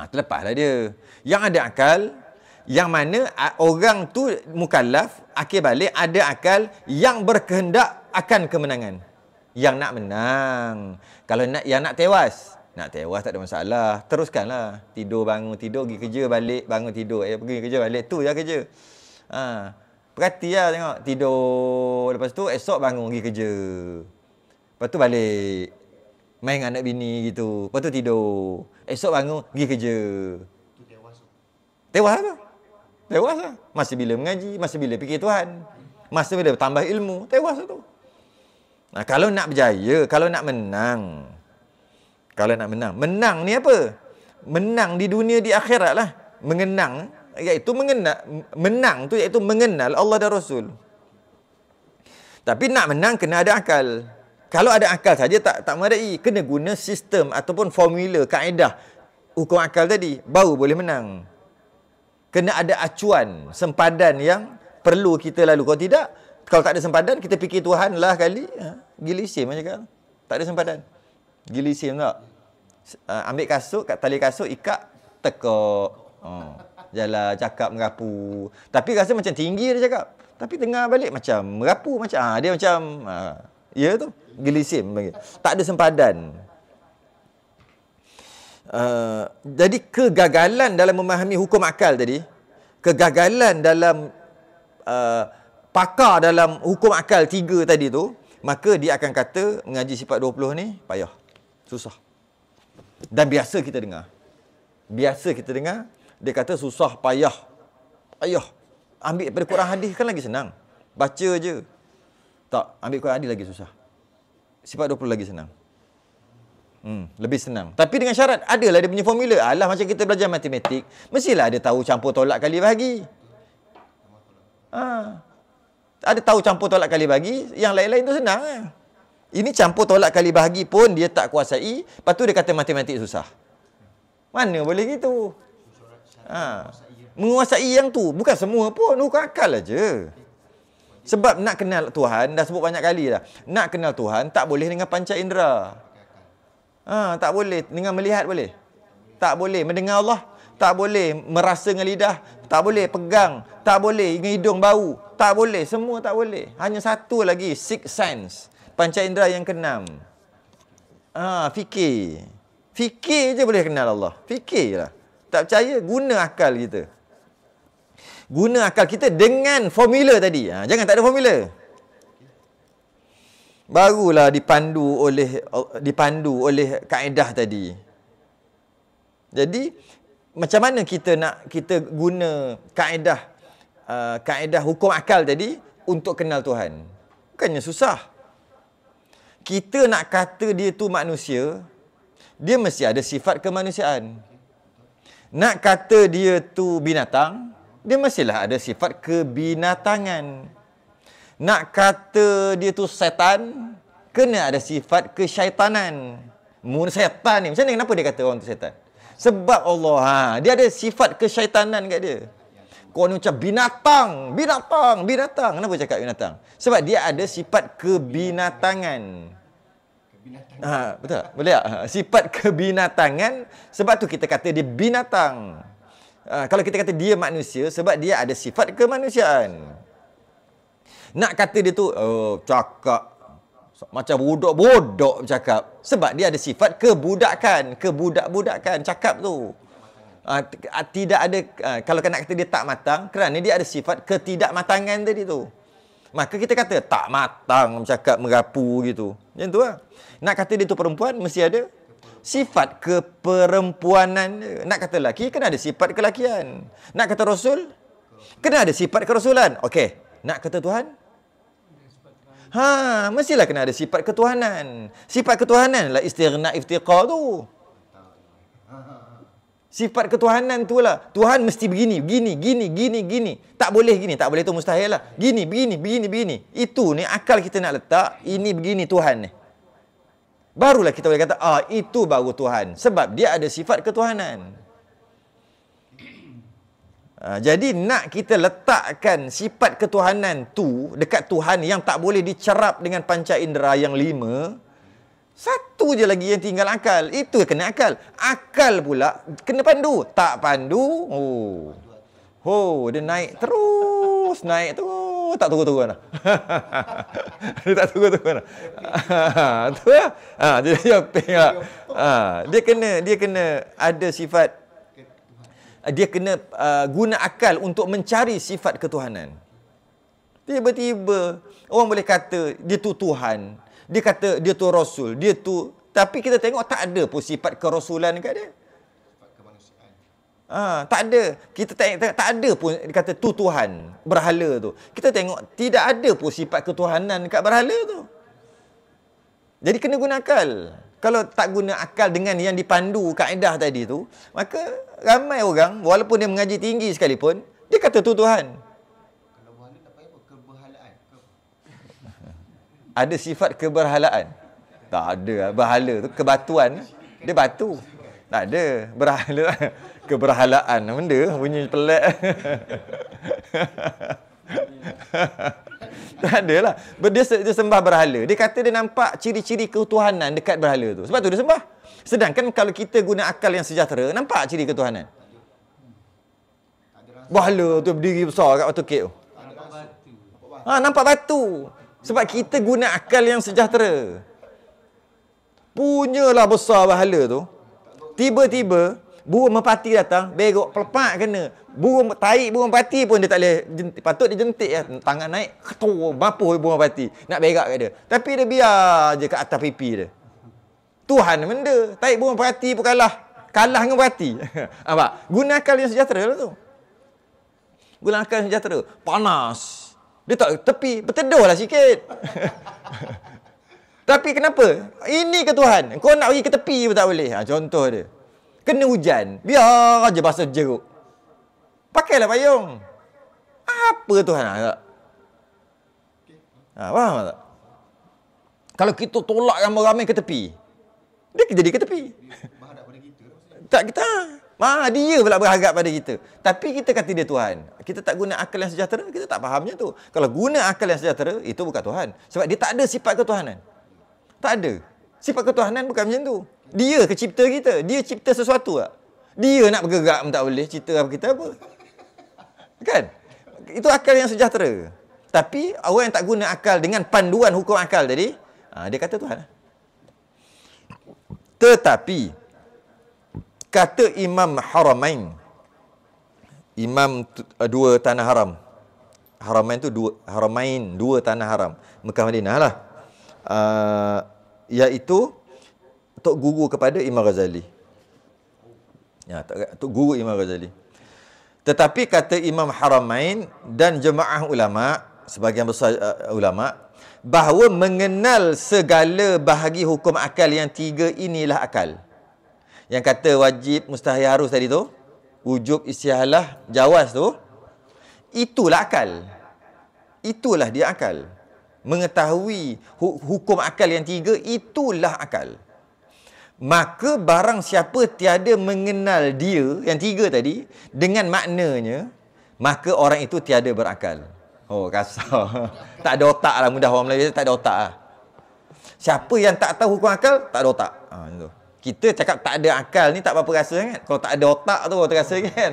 Speaker 1: Terlepaslah dia. Yang ada akal, yang mana orang tu mukallaf, akil balik, ada akal yang berkehendak akan kemenangan. Yang nak menang. Kalau yang nak tewas tak ada masalah. Teruskanlah. Tidur, bangun, tidur, pergi kerja, balik, bangun, tidur. Pergi kerja, balik. Tu je kerja. Perhatilah tengok. Tidur. Lepas tu esok bangun, pergi kerja. Lepas tu balik. Main dengan anak bini gitu. Lepas tu tidur. Esok bangun, pergi kerja. Itu tewas tu. Tewas lah. Masa bila mengaji, masa bila fikir Tuhan. Masa bila tambah ilmu, tewas tu. Kalau nak berjaya, kalau nak menang. Menang ni apa? menang di dunia, di akhirat lah. Menang tu iaitu mengenal Allah dan Rasul. Tapi nak menang kena ada akal. Kalau ada akal saja tak memadai. Kena guna sistem ataupun formula, kaedah hukum akal tadi, baru boleh menang. Kena ada acuan, sempadan yang perlu kita lalu. Kalau tidak, kalau tak ada sempadan, kita fikir Tuhan lah kali. Gilisim macam kan. Tak ada sempadan. Gilisim tak? Ambil kasut, kat tali kasut, ikat, tekuk. Jalan, cakap, merapu. Tapi rasa macam tinggi dia cakap. Tapi tengah balik macam merapu. Macam dia macam, ya tu. Gilisim. Tak ada sempadan. Jadi kegagalan dalam memahami hukum akal tadi, kegagalan dalam pakar dalam hukum akal 3 tadi tu, maka dia akan kata mengaji sifat 20 ni payah, susah. Dan biasa kita dengar, dia kata susah, payah. Ambil daripada Quran hadis kan lagi senang, baca je. Tak, ambil Quran hadis lagi susah. Sifat 20 lagi senang. Lebih senang. Tapi dengan syarat, adalah dia punya formula. Alah, macam kita belajar matematik, mestilah ada tahu campur tolak kali bahagi. Ada tahu campur tolak kali bahagi, yang lain-lain tu senang. Ini campur tolak kali bahagi pun dia tak kuasai, lepas tu dia kata matematik susah. Mana boleh gitu? Menguasai yang tu, bukan semua pun, hukum akal aja. Sebab nak kenal Tuhan, dah sebut banyak kali dah. Nak kenal Tuhan, tak boleh dengan panca indera. Tak boleh. Dengan melihat boleh? Tak boleh. Mendengar Allah? Tak boleh. Merasa dengan lidah? Tak boleh. Pegang? Tak boleh. Dengan hidung bau? Tak boleh. Semua tak boleh. Hanya satu lagi, sixth sense. Panca indera yang keenam. Fikir. Fikir je boleh kenal Allah. Fikir lah. Tak percaya? Guna akal kita. Guna akal kita dengan formula tadi. Jangan tak ada formula. Barulah dipandu oleh kaedah tadi. Jadi macam mana kita guna kaedah hukum akal tadi untuk kenal Tuhan? Bukannya susah. Kita nak kata dia tu manusia, dia mesti ada sifat kemanusiaan. Nak kata dia tu binatang, dia mestilah ada sifat kebinatangan. Nak kata dia tu setan, kena ada sifat kesyaitanan. Setan ni, macam mana, kenapa dia kata orang tu setan? Sebab Allah, dia ada sifat kesyaitanan kat dia. Kau ni macam binatang. Kenapa cakap binatang? Sebab dia ada sifat kebinatangan. Betul tak? Boleh tak? Sifat kebinatangan, sebab tu kita kata dia binatang. Kalau kita kata dia manusia, sebab dia ada sifat kemanusiaan. Nak kata dia tu cakap macam budak-budak bercakap, sebab dia ada sifat kebudakan, kebudak-budakan cakap tu. Tidak ada, kalau nak kata dia tak matang, kerana dia ada sifat ketidakmatangan tadi tu. Maka kita kata tak matang bercakap, merapu gitu. Macam tu lah. Nak kata dia tu perempuan, mesti ada sifat keperempuanan. Nak kata lelaki, kena ada sifat kelakian. Nak kata Rasul, kena ada sifat kerasulan. Okey. Nak kata Tuhan, mestilah kena ada sifat ketuhanan. Sifat ketuhanan lah istighna iftiqar tu. Sifat ketuhanan tu lah. Tuhan mesti begini. Tak boleh gini. Tak boleh tu mustahil lah. Begini. Itu ni akal kita nak letak. Ini begini Tuhan ni. Barulah kita boleh kata, itu baru Tuhan. Sebab dia ada sifat ketuhanan. Jadi nak kita letakkan sifat ketuhanan tu dekat Tuhan yang tak boleh dicerap dengan panca indera yang 5, satu je lagi yang tinggal akal. Itu kena akal. Akal pula kena pandu. Tak pandu, dia naik terus. Tak turun-turun lah. Dia tak turun-turun lah. Tu lah. Dia ping lah. Dia kena ada sifat. Dia kena guna akal untuk mencari sifat ketuhanan. Tiba-tiba orang boleh kata dia tu Tuhan. Dia kata dia tu Rasul. Dia tu, tapi kita tengok tak ada pun sifat kerasulan kat dia. Tak ada. Kita tak ada pun dia kata tu Tuhan, berhala tu. Kita tengok tidak ada pun sifat ketuhanan kat berhala tu. Jadi kena guna akal. Kalau tak guna akal dengan yang dipandu kaedah tadi tu, maka ramai orang, walaupun dia mengaji tinggi sekalipun, dia kata tu Tuhan.
Speaker 2: Kalau berhala tak payah apa? Keberhalaan.
Speaker 1: Ada sifat keberhalaan? Tak ada. Berhala tu kebatuan. Dia batu. Tak ada. Berhala. Keberhalaan. Benda bunyi pelik. Tak ada lah. Dia sembah berhala. Dia kata dia nampak ciri-ciri ketuhanan dekat berhala tu. Sebab tu dia sembah. Sedangkan kalau kita guna akal yang sejahtera, nampak ciri ketuhanan. Berhala tu berdiri besar kat batu kek tu. Nampak batu. Sebab kita guna akal yang sejahtera. Punyalah besar berhala tu. Tiba-tiba burung merpati datang, berok pelepak kena. Taik burung merpati pun dia tak boleh, patut dia jentik ya. Tangan naik, mapuh burung merpati nak berak kat dia. Tapi dia biar je kat atas pipi dia. Tuhan benda, taik burung merpati pun kalah dengan merpati. Nampak? Guna akal yang sejahtera lah tu. Guna akal yang sejahtera. Panas. Dia tak tepi, berteduhlah sikit. Tapi kenapa? Ini ke Tuhan? Kau nak pergi ke tepi pun tak boleh. Contoh dia. Kena hujan. Biar aja basah jeruk. Pakailah payung. Apa Tuhan nak tak? Faham tak? Kalau kita tolak ramai-ramai ke tepi, dia jadi ke tepi.
Speaker 2: Berhadap pada kita.
Speaker 1: Tak kita. Dia pula berharap pada kita. Tapi kita kata dia Tuhan. Kita tak guna akal yang sejahtera, kita tak fahamnya tu. Kalau guna akal yang sejahtera, itu bukan Tuhan. Sebab dia tak ada sifat ketuhanan. Tak ada. Sifat ketuhanan bukan macam tu. Dia ke cipta kita? Dia cipta sesuatu tak? Dia nak bergerak pun tak boleh. Cipta apa kita apa? Kan? Itu akal yang sejahtera. Tapi orang yang tak guna akal dengan panduan hukum akal tadi, dia kata Tuhan. Tetapi kata Imam Haramain, Imam dua tanah haram. Haramain tu dua tanah haram. Mekah Madinah lah. Iaitu Tok Guru kepada Imam Ghazali. Tok Guru Imam Ghazali. Tetapi kata Imam Haramain dan jemaah ulama, sebahagian besar ulama, bahawa mengenal segala bahagi hukum akal yang tiga inilah akal. Yang kata wajib, mustahil, harus tadi tu, wujub, istihalah, jawaz tu, itulah akal. Itulah dia akal. Mengetahui hukum akal yang tiga, itulah akal. Maka barang siapa tiada mengenal dia, yang tiga tadi, dengan maknanya, maka orang itu tiada berakal. Oh, kasar. Tak ada otak lah, mudah orang Melayu, tak ada otak lah. Siapa yang tak tahu hukum akal, tak ada otak. Itu. Kita cakap tak ada akal ni tak apa-apa rasa kan. Kalau tak ada otak tu baru terasa kan.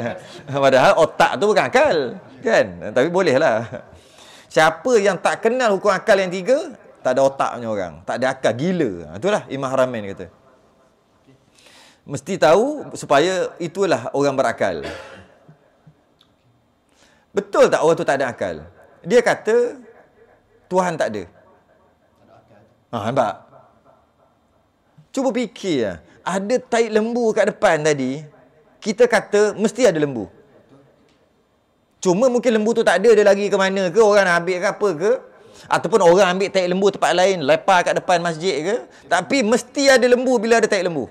Speaker 1: Padahal otak tu bukan akal. Kan? Tapi boleh lah. Siapa yang tak kenal hukum akal yang tiga, tak ada otak punya orang. Tak ada akal. Gila. Itulah Imam Haramain kata. Mesti tahu supaya itulah orang berakal. Betul tak orang tu tak ada akal? Dia kata Tuhan tak ada. Nampak? Cuba fikir, ada taik lembu kat depan tadi, kita kata mesti ada lembu. Cuma mungkin lembu tu tak ada, dia lagi ke mana ke, orang nak ambil ke apa ke, ataupun orang ambil taik lembu tempat lain, lepas kat depan masjid ke, tapi mesti ada lembu bila ada taik lembu.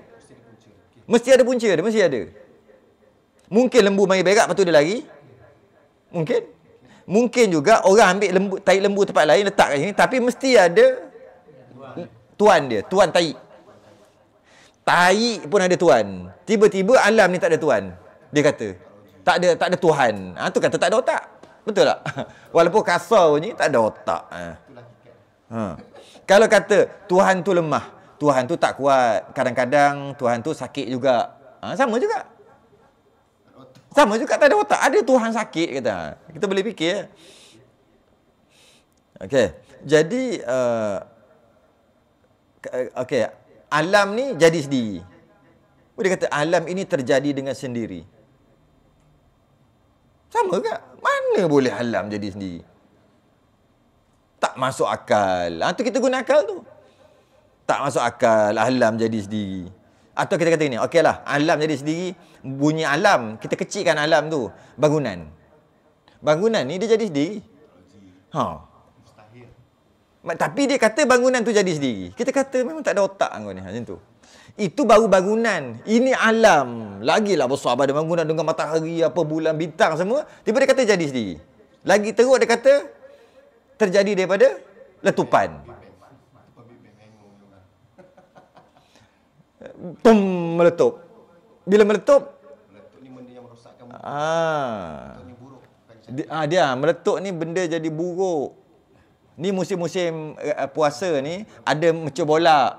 Speaker 1: Mesti ada punca dia, mesti ada. Mungkin lembu mari berak, lepas tu dia lari. Mungkin. Mungkin juga orang ambil taik lembu tempat lain, letak kat sini, tapi mesti ada tuan dia, tuan taik. Taik pun ada tuan. Tiba-tiba alam ni tak ada tuan. Dia kata, tak ada Tuhan. Tu kata tak ada otak. Betul tak? Walaupun kasar ni tak ada otak. Kalau kata Tuhan tu lemah, Tuhan tu tak kuat, kadang-kadang Tuhan tu sakit juga. Sama juga. Sama juga, tak ada otak. Ada Tuhan sakit kata. Kita boleh fikir. Okey. Jadi okey, alam ni jadi sendiri. Dia kata alam ini terjadi dengan sendiri. Sama ke? Mana boleh alam jadi sendiri? Tak masuk akal. Tu kita guna akal tu. Tak masuk akal alam jadi sendiri. Atau kita kata gini, okeylah, alam jadi sendiri, bunyi alam, kita kecilkan alam tu, bangunan. Bangunan ni dia jadi sendiri. Tapi dia kata bangunan tu jadi sendiri. Kita kata memang tak ada otak kau ni. Macam tu. Itu baru bangunan. Ini alam. Lagilah besar pada bangunan dengan matahari, apa bulan, bintang semua. Tiba dia kata jadi sendiri. Lagi teruk dia kata terjadi daripada letupan. Pum, meletup. Bila meletup
Speaker 2: Meletup ni benda yang merosakkan muka.
Speaker 1: ah
Speaker 2: Ni buruk.
Speaker 1: dia meletup ni benda jadi buruk. Ni musim-musim puasa ni ada mecah bola.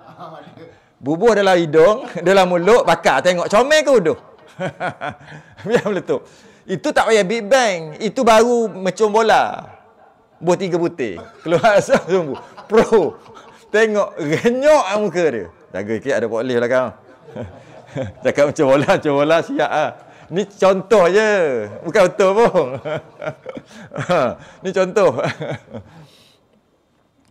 Speaker 1: Bubuh dalam hidung, dalam mulut, bakar tengok comel ke uduh. Biar meletup. Itu tak payah Big Bang. Itu baru mecah bola. Buah 3 butir. Keluar asal sumbu. Pro. Tengok renyok muka dia. Jaga sikit ada polis belakang. Cakap macam bola siap ah. Ni contoh je. Bukan betul pun. Ni contoh.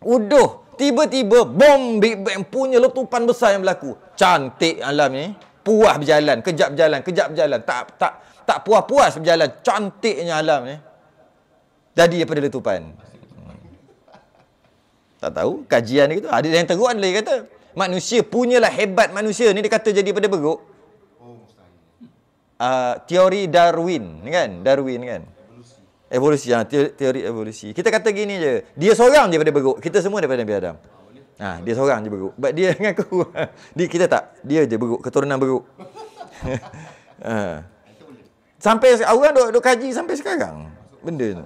Speaker 1: Uduh, tiba-tiba bom Big Bang punya letupan besar yang berlaku. Cantik alam ni. Puas berjalan, kejap berjalan. Tak puas-puas berjalan. Cantiknya alam ni. Jadi daripada letupan. Tak tahu kajian dia gitu. Ada yang teruk ada lagi kata manusia punyalah hebat manusia ni dia kata jadi daripada beruk.
Speaker 2: Oh, mustahil.
Speaker 1: Teori Darwin kan? Evolusi. Teori evolusi. Kita kata gini je. Dia seorang je daripada beruk. Kita semua daripada Nabi Adam. Dia seorang je beruk. But dia mengaku. Kita tak. Dia je beruk. Keturunan beruk. Sampai orang duk kaji sampai sekarang. Benda tu.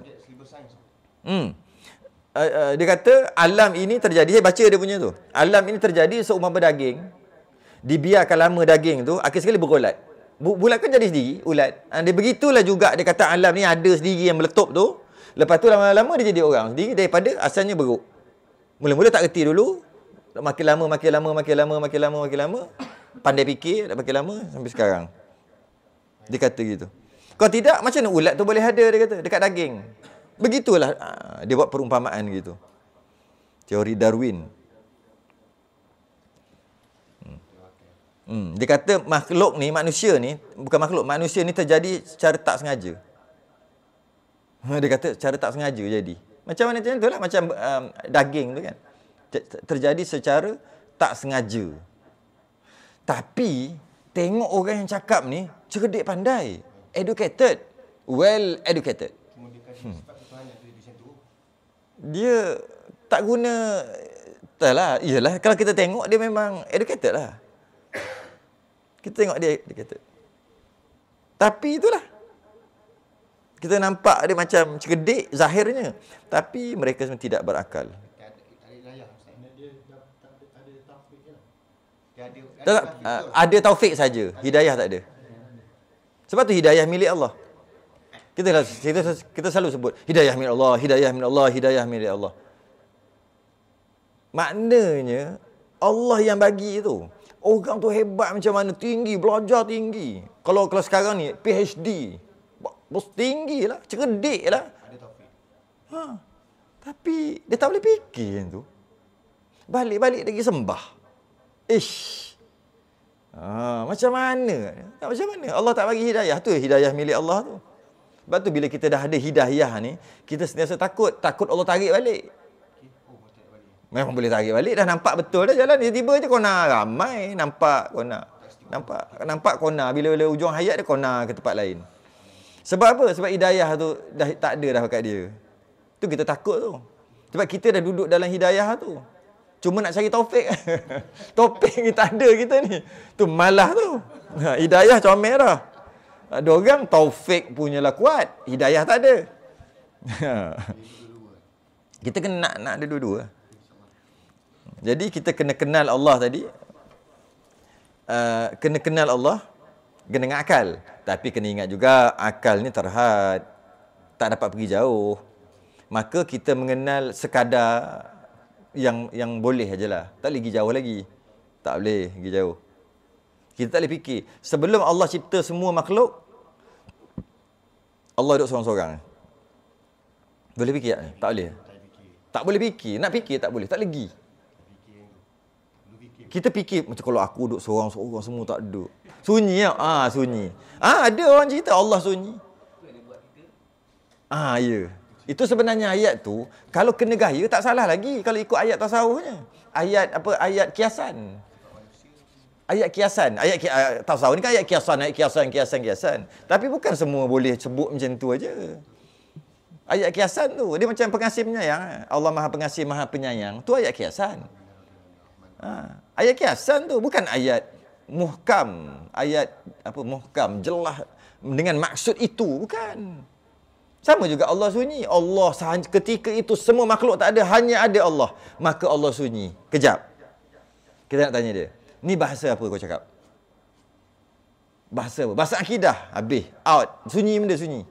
Speaker 1: Dia kata alam ini terjadi. Saya baca dia punya tu. Alam ini terjadi seumpama daging. Dibiarkan lama daging tu. Akhir sekali berulat. Bulat kan jadi sendiri. Ulat. Dia begitulah juga dia kata alam ni ada sendiri yang meletup tu. Lepas tu lama-lama dia jadi orang sendiri. Daripada asalnya beruk. Mula-mula tak reti dulu. Makin lama. Pandai fikir. Makin lama sampai sekarang. Dia kata gitu. Kalau tidak macam mana ulat tu boleh ada dia kata. Dekat daging. Begitulah dia buat perumpamaan gitu. Teori Darwin. Dia kata makhluk ni, manusia ni, bukan makhluk, manusia ni terjadi secara tak sengaja. Dia kata secara tak sengaja jadi. Macam mana tu lah, macam daging tu kan. Terjadi secara tak sengaja. Tapi tengok orang yang cakap ni cerdik pandai, educated, well educated. Dia tak guna taklah, iyalah kalau kita tengok dia memang educated lah. Kita tengok dia educated. Tapi itulah. Kita nampak dia macam cerdik zahirnya, tapi mereka semua tidak berakal. Ada taufik saja, hidayah tak ada. Sebab tu hidayah milik Allah. Kita selalu sebut hidayah milik Allah, hidayah milik Allah. Maknanya Allah yang bagi itu. Orang tu hebat macam mana, tinggi, belajar tinggi. Kalau sekarang ni PhD, bos tinggi lah, cerdik lah.
Speaker 2: Ada taufik.
Speaker 1: Tapi dia tak boleh fikir yang tu. Balik-balik lagi sembah. Macam mana? Macam mana? Allah tak bagi hidayah. Tu hidayah milik Allah tu. Sebab tu bila kita dah ada hidayah ni, kita sentiasa takut Allah tarik balik. Memang boleh tarik balik. Dah nampak betul dah jalan. Tiba-tiba je kona ramai. Nampak kona. Bila ujung hayat dia kona ke tempat lain. Sebab apa? Sebab hidayah tu dah tak ada dah kat dia. Tu kita takut tu. Sebab kita dah duduk dalam hidayah tu. Cuma nak cari taufik. Taufik ni tak ada kita ni. Tu malah tu. Hidayah comel dah. Ada orang taufik punyalah kuat. Hidayah tak ada. Kita kena nak ada dua-dua. Jadi kita kena kenal Allah tadi. Kena kenal Allah dengan akal. Tapi kena ingat juga akal ni terhad. Tak dapat pergi jauh. Maka kita mengenal sekadar yang boleh ajalah. Tak boleh pergi jauh lagi. Tak boleh pergi jauh. Kita tak boleh fikir. Sebelum Allah cipta semua makhluk, Allah duduk seorang-seorang. Boleh fikir tak? Tak boleh. Tak boleh fikir. Nak fikir tak boleh. Tak lagi. Kita fikir macam kalau aku duduk seorang-seorang semua tak duduk. Sunyi lah. Sunyi. Ada orang cerita Allah sunyi. Ya. Itu sebenarnya ayat tu, kalau kena gaya tak salah lagi kalau ikut ayat tasawufnya. Ayat apa? Ayat kiasan. Ayat kiasan. Tasawuf ni kan ayat kiasan. Tapi bukan semua boleh sebut macam tu aja. Ayat kiasan tu, dia macam pengasih penyayang. Allah Maha Pengasih, Maha Penyayang. Tu ayat kiasan. Ayat kiasan tu bukan ayat muhkam. Ayat apa muhkam, jelas dengan maksud itu, bukan. Sama juga Allah sunyi. Allah ketika itu semua makhluk tak ada, hanya ada Allah. Maka Allah sunyi. Kejap. Kita nak tanya dia. Ni bahasa apa kau cakap? Bahasa apa? Bahasa akidah. Habis. Out. Sunyi benda sunyi.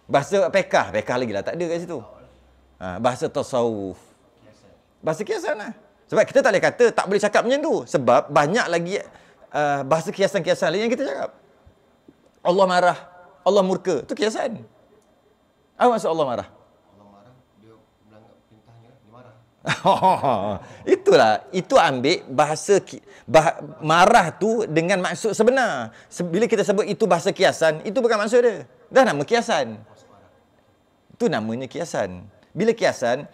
Speaker 1: Bahasa pekah. Pekah lagi lah. Tak ada kat situ. Bahasa tasawuf. Bahasa kiasan lah. Sebab kita tak boleh kata tak boleh cakap macam tu. Sebab banyak lagi bahasa kiasan-kiasan lain yang kita cakap. Allah marah. Allah murka. Itu kiasan. Apa maksud Allah marah?
Speaker 2: Allah marah, dia melanggar perintahnya, dia marah.
Speaker 1: Itulah, itu ambil bahasa marah tu dengan maksud sebenar. Bila kita sebut itu bahasa kiasan, itu bukan maksud dia. Dah nama kiasan. Itu namanya kiasan. Bila kiasan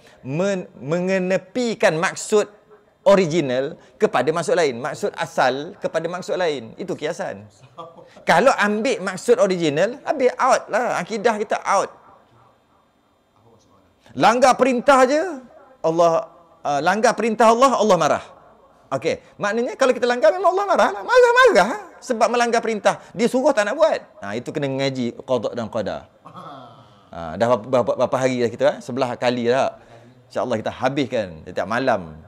Speaker 1: mengenepikan maksud original kepada maksud lain, maksud asal kepada maksud lain, itu kiasan. Kalau ambil maksud original, habis out lah, akidah kita out. Langgar perintah je, langgar perintah Allah, Allah marah. Okey, maknanya kalau kita langgar memang Allah marah lah. Marah. Sebab melanggar perintah. Dia suruh tak nak buat. Itu kena ngaji qada dan qadar. Dah berapa hari dah kita, 11 kali dah. InsyaAllah kita habiskan setiap malam.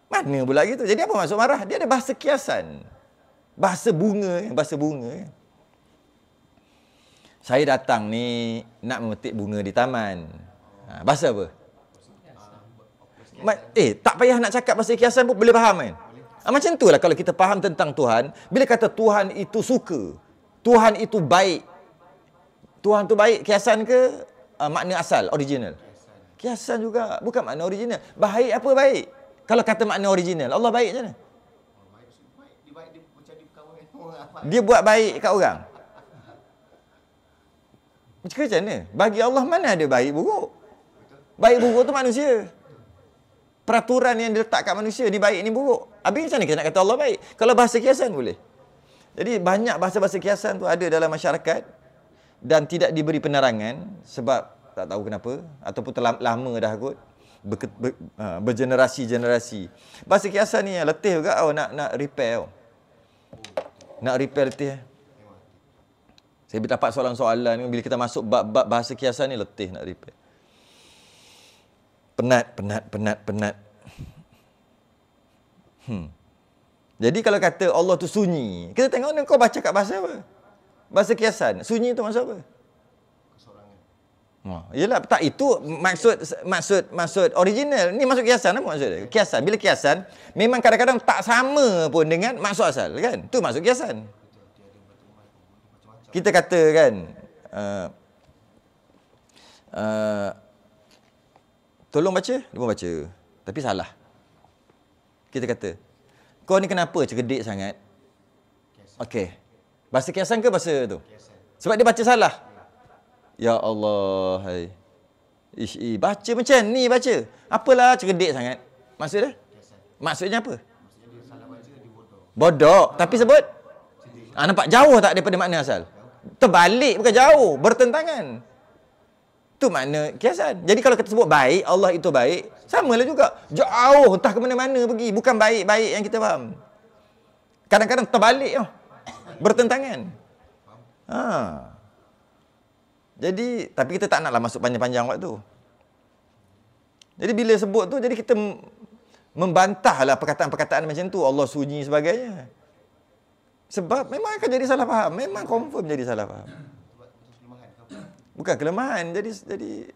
Speaker 1: Mana pula gitu. Jadi apa maksud marah? Dia ada bahasa kiasan. Bahasa bunga. Saya datang ni nak memetik bunga di taman. Bahasa apa? Tak payah nak cakap bahasa kiasan pun boleh faham kan? Macam tu lah kalau kita faham tentang Tuhan. Bila kata Tuhan itu suka, Tuhan itu baik. Tuhan tu baik, kiasan ke makna asal, original? Kiasan juga, bukan makna original. Baik apa baik? Kalau kata makna original, Allah baik macam mana? Dia buat baik kat orang. Macam mana? Bagi Allah mana ada baik buruk? Baik buruk tu manusia. Peraturan yang diletak kat manusia, ni baik ni buruk. Habis macam mana kita nak kata Allah baik? Kalau bahasa kiasan boleh. Jadi banyak bahasa-bahasa kiasan tu ada dalam masyarakat dan tidak diberi penerangan sebab tak tahu kenapa ataupun lama dah kot bergenerasi-generasi. Bahasa kiasan ni letih juga nak repair. Nak repair letih. Saya dapat soalan-soalan bila kita masuk bab bahasa kiasan ni letih nak repair. Penat. Jadi kalau kata Allah tu sunyi, kita tengok ni kau baca kat bahasa apa? Bahasa kiasan. Sunyi tu maksud apa? Kesorangan. Yalah, tak, itu maksud original. Ni maksud kiasan apa maksud dia? Kiasan. Bila kiasan, memang kadang-kadang tak sama pun dengan maksud asal, kan? Tu maksud kiasan. Kita kata kan, tolong baca, dia pun baca. Tapi salah. Kita kata, kau ni kenapa cerdik sangat? Okey. Bahasa kiasan ke bahasa tu? Sebab dia baca salah. Ya Allah, hai. Baca macam ni baca. Apalah cerdik sangat? Maksud dia? Maksudnya apa? Bodoh. Tapi sebut? Nampak jauh tak daripada makna asal? Terbalik, bukan jauh. Bertentangan. Itu makna kiasan. Jadi kalau kita sebut baik, Allah itu baik, samalah juga. Jauh, entah ke mana-mana pergi. Bukan baik-baik yang kita faham. Kadang-kadang terbalik. Bertentangan. Jadi, tapi kita tak naklah masuk panjang-panjang waktu. Jadi bila sebut tu, jadi kita membantahlah perkataan-perkataan macam tu. Allah sunyi sebagainya. Sebab memang akan jadi salah faham. Memang confirm jadi salah faham. Bukan kelemahan, jadi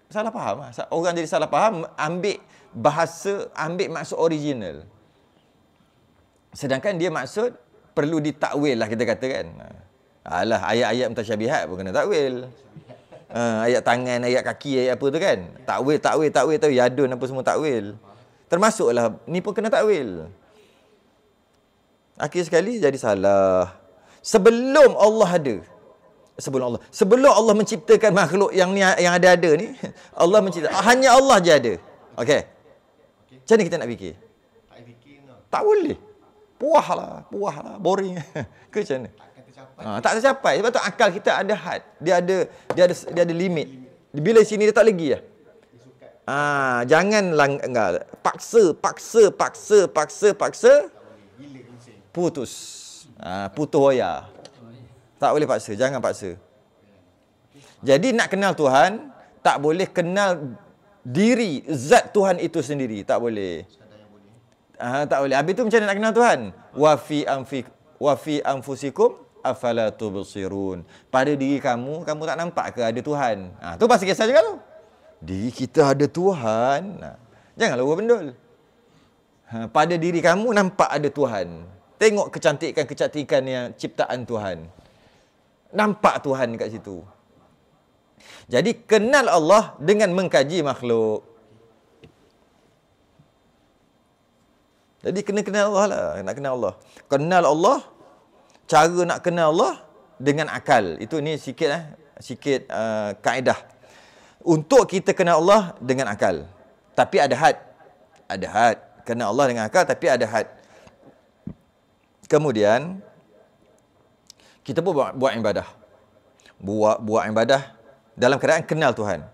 Speaker 1: salah faham. Orang jadi salah faham, ambil bahasa, ambil maksud original. Sedangkan dia maksud perlu ditakwil lah kita kata kan. Alah, ayat-ayat mutasyabihat pun kena takwil. Ayat tangan, ayat kaki, ayat apa tu kan. Takwil, yadun apa semua takwil. Termasuklah, ni pun kena takwil. Akhir sekali jadi salah. Sebelum Allah ada, sebelum Allah. Sebelum Allah menciptakan makhluk yang ni, yang ada-ada ni, Allah mencipta. Hanya Allah je ada. Okey. Macam mana kita nak fikir?
Speaker 2: Tak fikir no.
Speaker 1: Tak boleh. Puah lah, boring. Ke macam mana?
Speaker 2: Takkan tercapai.
Speaker 1: Tak tercapai. Sebab tu akal kita ada had. Dia ada limit. Bila sini dia tak lagi lah. Jangan enggak paksa. Putus. Putus waya. Tak boleh paksa, jangan paksa. Jadi nak kenal Tuhan, tak boleh kenal diri, zat Tuhan itu sendiri, tak boleh. Tak boleh. Habis tu macam mana nak kenal Tuhan? Wa fi anfusikum afala tubsirun. Pada diri kamu tak nampak ke ada Tuhan? Tu pasal kisah juga tu. Diri kita ada Tuhan. Janganlah orang bendul. Pada diri kamu nampak ada Tuhan. Tengok kecantikan yang ciptaan Tuhan. Nampak Tuhan kat situ. Jadi kenal Allah dengan mengkaji makhluk. Jadi kena kenal Allah lah. Nak kenal Allah. Kenal Allah, cara nak kenal Allah dengan akal. Itu ni sikit kaedah. Untuk kita kenal Allah dengan akal. Tapi ada had. Ada had. Kenal Allah dengan akal tapi ada had. Kemudian kita pun buat ibadah. Buat ibadah dalam keadaan kenal Tuhan.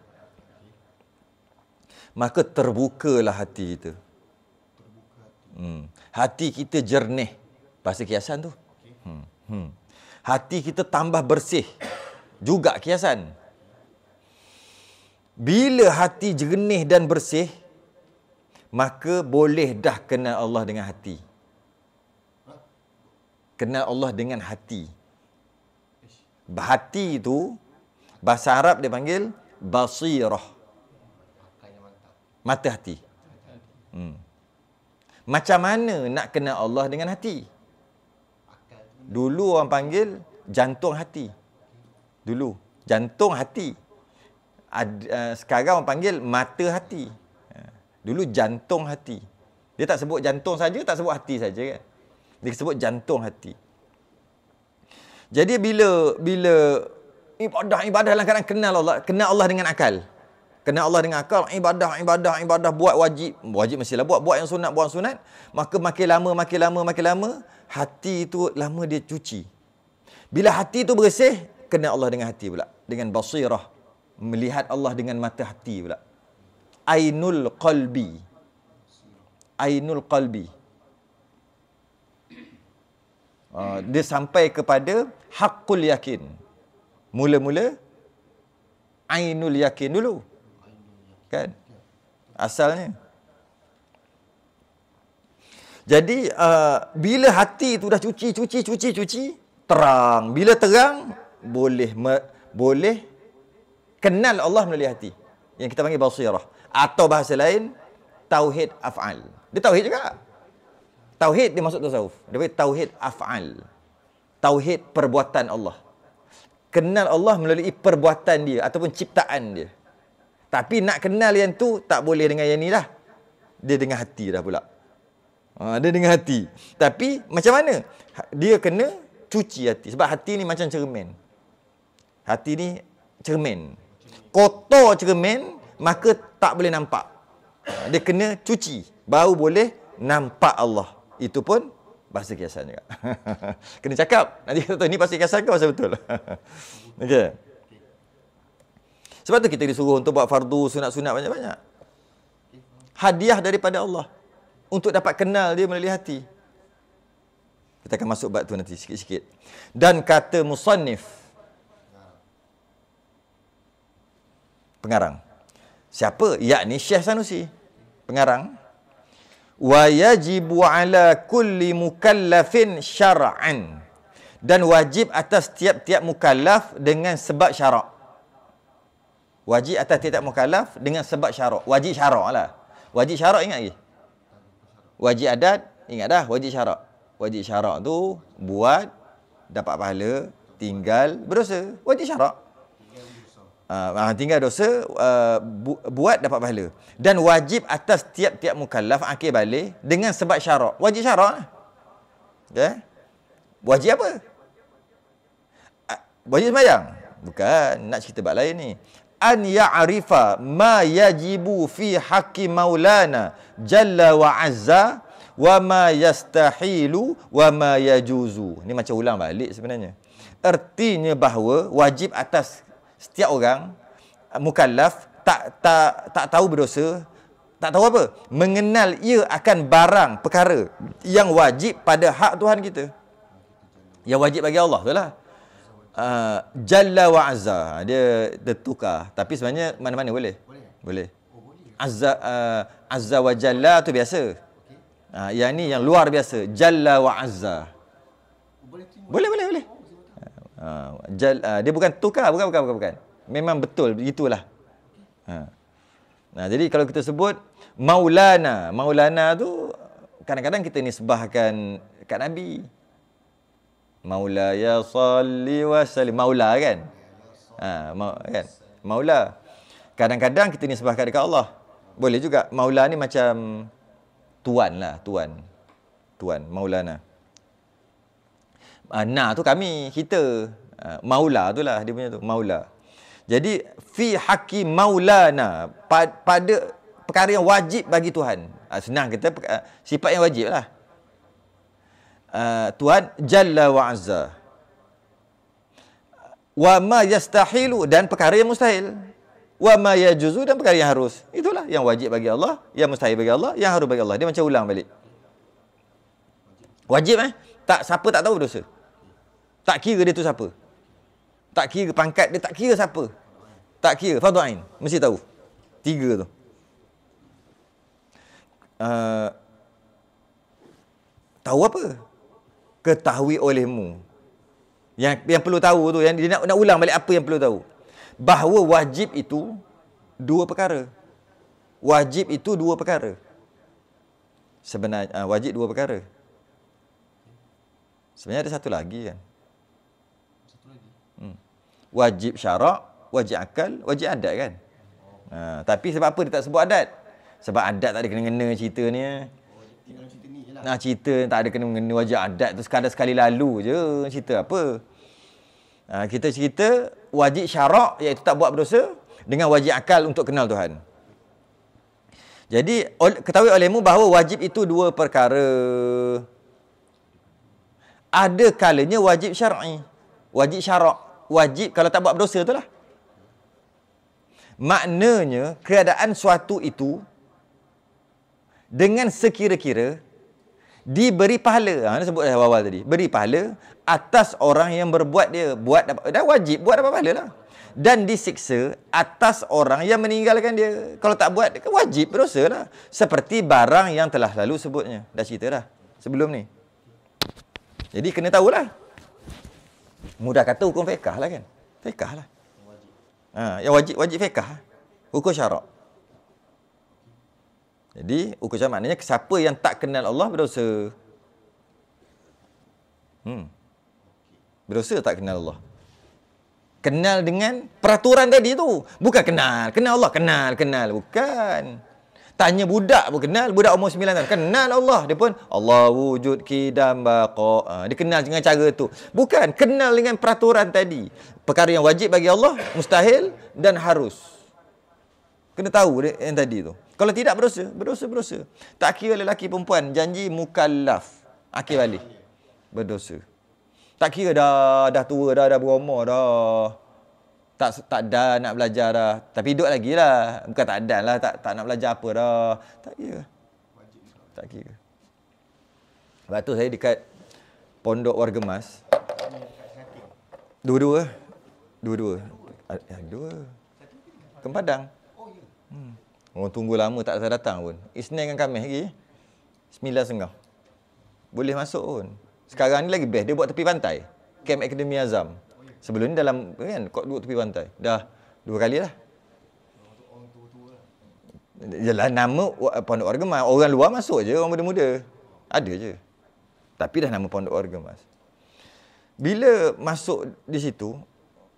Speaker 1: Maka terbukalah hati kita. Hati kita jernih. Bahasa kiasan tu. Hati kita tambah bersih. Juga kiasan. Bila hati jernih dan bersih, maka boleh dah kenal Allah dengan hati. Kenal Allah dengan hati. Hati itu, bahasa Arab dia panggil basirah. Mata hati. Macam mana nak kenal Allah dengan hati? Dulu orang panggil jantung hati. Dulu, jantung hati. Sekarang orang panggil mata hati. Dulu jantung hati. Dia tak sebut jantung saja, tak sebut hati saja kan. Dia sebut jantung hati. Jadi bila ibadah dalam keadaan kenal Allah dengan akal. Kenal Allah dengan akal, ibadah buat wajib mestilah buat yang sunat, maka makin lama hati itu lama dia cuci. Bila hati itu bersih, kenal Allah dengan hati pula, dengan basirah, melihat Allah dengan mata hati pula. Ainul qalbi. Dia sampai kepada haqqul yakin. Mula-mula ainul yakin dulu. Kan? Asalnya. Jadi bila hati itu dah cuci, terang. Bila terang, boleh kenal Allah melalui hati. Yang kita panggil basirah. Atau bahasa lain, tauhid af'al. Dia tauhid juga. Tauhid dia masuk tasawuf. Dia panggil tauhid af'al. Tauhid perbuatan Allah. Kenal Allah melalui perbuatan dia ataupun ciptaan dia. Tapi nak kenal yang tu tak boleh dengan yang ni lah. Dia dengan hati dah pula. Dia dengan hati. Tapi macam mana? Dia kena cuci hati. Sebab hati ni macam cermin. Hati ni cermin. Kotor cermin, maka tak boleh nampak. Dia kena cuci. Baru boleh nampak Allah. Itu pun bahasa kiasan juga. Kena cakap. Nanti kita tahu ni bahasa kiasan ke bahasa betul. Okey. Sebab tu kita disuruh untuk buat fardu, sunat-sunat banyak-banyak. Hadiah daripada Allah. Untuk dapat kenal dia melalui hati. Kita akan masuk bab tu nanti sikit-sikit. Dan kata musannif, pengarang. Siapa? Yakni Syekh Sanusi. Pengarang. Wa yajibu ala kulli mukallafin syar'an. Dan wajib atas tiap-tiap mukallaf dengan sebab syarak. Wajib atas tiap-tiap mukallaf dengan sebab syarak. Wajib syarak lah. Wajib syarak ingat lagi? Wajib adat, ingat dah wajib syarak. Wajib syarak tu buat, dapat pahala, tinggal, berdosa. Wajib syarak. Tinggal dosa, buat, dapat pahala. Dan wajib atas tiap-tiap mukallaf akhir balik dengan sebab syarak. Wajib syarak lah. Okay? Wajib apa? Wajib sembahyang. Bukan, nak cerita bab lain ni. An ya'rifa ma yajibu fi haqqi maulana jalla wa azza wa ma yastahilu wa ma yajuzu. Ni macam ulang balik sebenarnya. Artinya bahawa wajib atas setiap orang mukallaf tak tahu berdosa, tak tahu apa, mengenal ia akan barang perkara yang wajib pada hak Tuhan kita. Yang wajib bagi Allah tu lah. Jalla wa azza. Dia tukar. Tapi sebenarnya mana-mana boleh. Boleh. Azza wa jalla tu biasa. Yang ni yang luar biasa. Jalla wa azza. Boleh. Dia bukan tukar. Bukan. Memang betul. Itulah. Jadi kalau kita sebut Maulana. Maulana tu kadang-kadang kita nisbahkan kat Nabi. Maula ya salli wa sallim. Maula kan? Kan? Maula. Kadang-kadang kita nisbahkan dekat Allah. Boleh juga. Maula ni macam tuan lah. Tuan. Maulana. Tu kami. Kita. Maula tu lah dia punya tu. Maula. Jadi, fi haqqi maulana. Pada perkara yang wajib bagi Tuhan. Senang kita. Sifat yang wajib lah. Tuhan Jalla wa Azza. Wa ma yastahilu, dan perkara yang mustahil. Wa ma yajuzu, dan perkara yang harus. Itulah yang wajib bagi Allah, yang mustahil bagi Allah, yang harus bagi Allah. Dia macam ulang balik. Wajib siapa tak tahu berdosa. Tak kira dia tu siapa. Tak kira pangkat dia, tak kira siapa. Tak kira fardhu ain, mesti tahu. 3 tu. Tahu apa? Ketahui olehmu. Yang perlu tahu tu, yang dia nak ulang balik apa yang perlu tahu. Bahawa wajib itu 2 perkara. Wajib itu 2 perkara. Sebenarnya wajib 2 perkara. Sebenarnya ada satu lagi kan. Wajib syarak, wajib akal, wajib adat kan. Tapi sebab apa dia tak sebut adat? Sebab adat tak ada kena-kena cerita ni. Cerita tak ada kena-mengena. Wajib adat tu sekadar sekali lalu je. Cerita apa? Kita cerita wajib syarak, iaitu tak buat berdosa, dengan wajib akal untuk kenal Tuhan. Jadi ketahui olehmu bahawa wajib itu 2 perkara. Ada kalanya wajib syar'i, wajib syarak. Wajib kalau tak buat berdosa tu lah. Maknanya keadaan suatu itu dengan sekira-kira diberi pahala. Ini sebut awal tadi. Beri pahala atas orang yang berbuat dia. Dah wajib buat dapat pahala lah. Dan disiksa atas orang yang meninggalkan dia. Kalau tak buat, wajib berdosa lah. Seperti barang yang telah lalu sebutnya. Dah cerita dah sebelum ni. Jadi kena tahulah. Mudah kata hukum fiqh lah kan. Fiqh lah. Yang wajib fiqh. Hukum syarak. Jadi, hukum syarak maknanya siapa yang tak kenal Allah berdosa. Berdosa tak kenal Allah. Kenal dengan peraturan tadi tu. Bukan kenal Allah. Kenal. Bukan. Tanya budak pun kenal. Budak umur 9 tahun. Kenal Allah. Dia pun Allah wujud qidam baqa. Dia kenal dengan cara tu. Bukan. Kenal dengan peraturan tadi. Perkara yang wajib bagi Allah, mustahil dan harus. Kena tahu yang tadi tu. Kalau tidak berdosa. Tak kira lelaki perempuan. Janji mukallaf. Akhir balik. Berdosa. Tak kira dah tua dah berumur dah. Tak dah nak belajar dah. Tapi hidup lagi lah. Bukan tak ada lah. Tak nak belajar apa dah. Tak kira. Tak kira. Lepas tu saya dekat Pondok Warga Mas. Dua-dua. Kepadang. Orang tunggu lama tak saya datang pun. Isnin dengan Khamis lagi. 9.30. Boleh masuk pun. Sekarang ni lagi best. Dia buat tepi pantai. Camp Akademi Azam. Sebelum ni dalam kan duduk tepi pantai. Dah 2 kali lah. Yalah nama Pondok Warga Mas. Orang luar masuk je, orang muda-muda. Ada je. Tapi dah nama Pondok Warga Mas. Bila masuk di situ,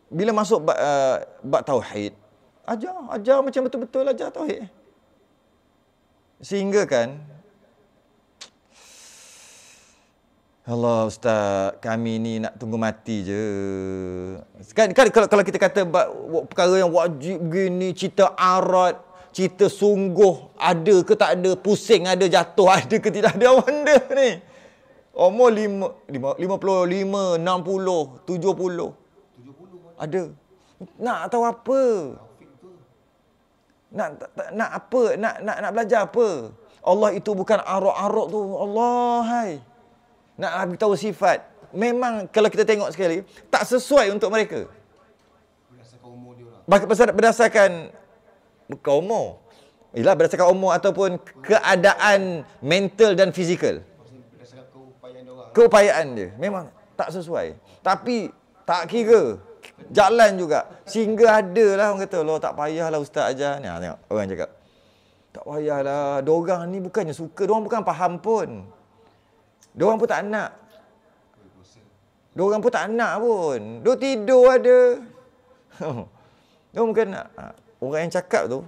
Speaker 1: bila masuk bab tauhid, ajar macam betul-betul ajar tauhid. Sehingga kan Allah Ustaz, kami ni nak tunggu mati je. Kan kalau kita kata perkara yang wajib begini, cerita arat, cerita sungguh, ada ke tak ada, pusing ada, jatuh ada ke tidak ada, benda ni. Umur 55, 60, 70. Ada. Nak tahu apa? Nak apa? Nak belajar apa? Allah itu bukan arak-arak tu. Allah, hai. Nak beritahu sifat. Memang kalau kita tengok sekali, tak sesuai untuk mereka.
Speaker 2: Berdasarkan umur dia lah.
Speaker 1: Berdasarkan bukan umur. Ialah berdasarkan umur ataupun keadaan mental dan fizikal.
Speaker 2: Berdasarkan keupayaan dia orang.
Speaker 1: Keupayaan dia. Memang tak sesuai. Tapi tak kira. Jalan juga. Sehingga ada lah orang kata, "Loh, tak payahlah Ustaz ajar." Ni tengok orang cakap. Tak payahlah. Diorang ni bukannya suka. Diorang bukan faham pun. Diorang pun tak nak. Diorang pun tak nak pun. Diorang tidur ada. Diorang bukan nak. Orang yang cakap tu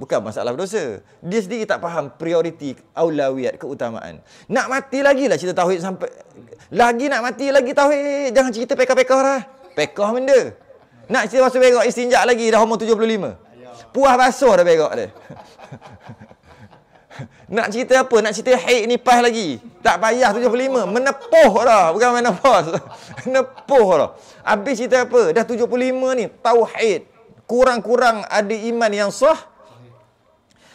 Speaker 1: bukan masalah berdosa. Dia sendiri tak faham prioriti, aulawiyat, keutamaan. Nak mati lagi lah cerita tauhid sampai. Lagi nak mati lagi tauhid. Jangan cerita pekah-pekah lah. Pekah benda. Nak cerita basuh berak istinja lagi dah umur 75. Puas basuh dah berak dia. Nak cerita apa? Nak cerita haid nipah lagi. Tak payah 75. Menepuh dah. Bukan menopause. Menepuh dah. Habis cerita apa? Dah 75 ni. Tahu haid. Kurang-kurang ada iman yang sah.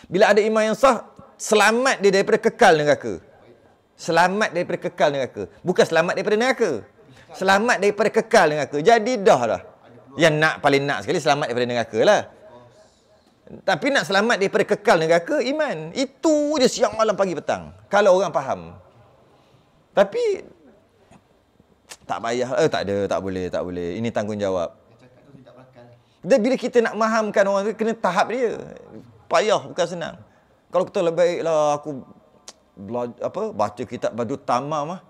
Speaker 1: Bila ada iman yang sah, selamat dia daripada kekal neraka. Selamat daripada kekal neraka. Bukan selamat daripada neraka. Selamat daripada kekal neraka. Jadi dah. Yang paling nak sekali selamat daripada neraka lah. Tapi nak selamat daripada kekal neraka, iman. Itu je siang malam pagi petang. Kalau orang faham. Tapi tak payah. Tak ada, tak boleh. Ini tanggungjawab. Dan bila kita nak mahamkan orang tu, kena tahap dia. Payah, bukan senang. Kalau kita lebih baiklah aku baca kitab Badrut Tamam lah.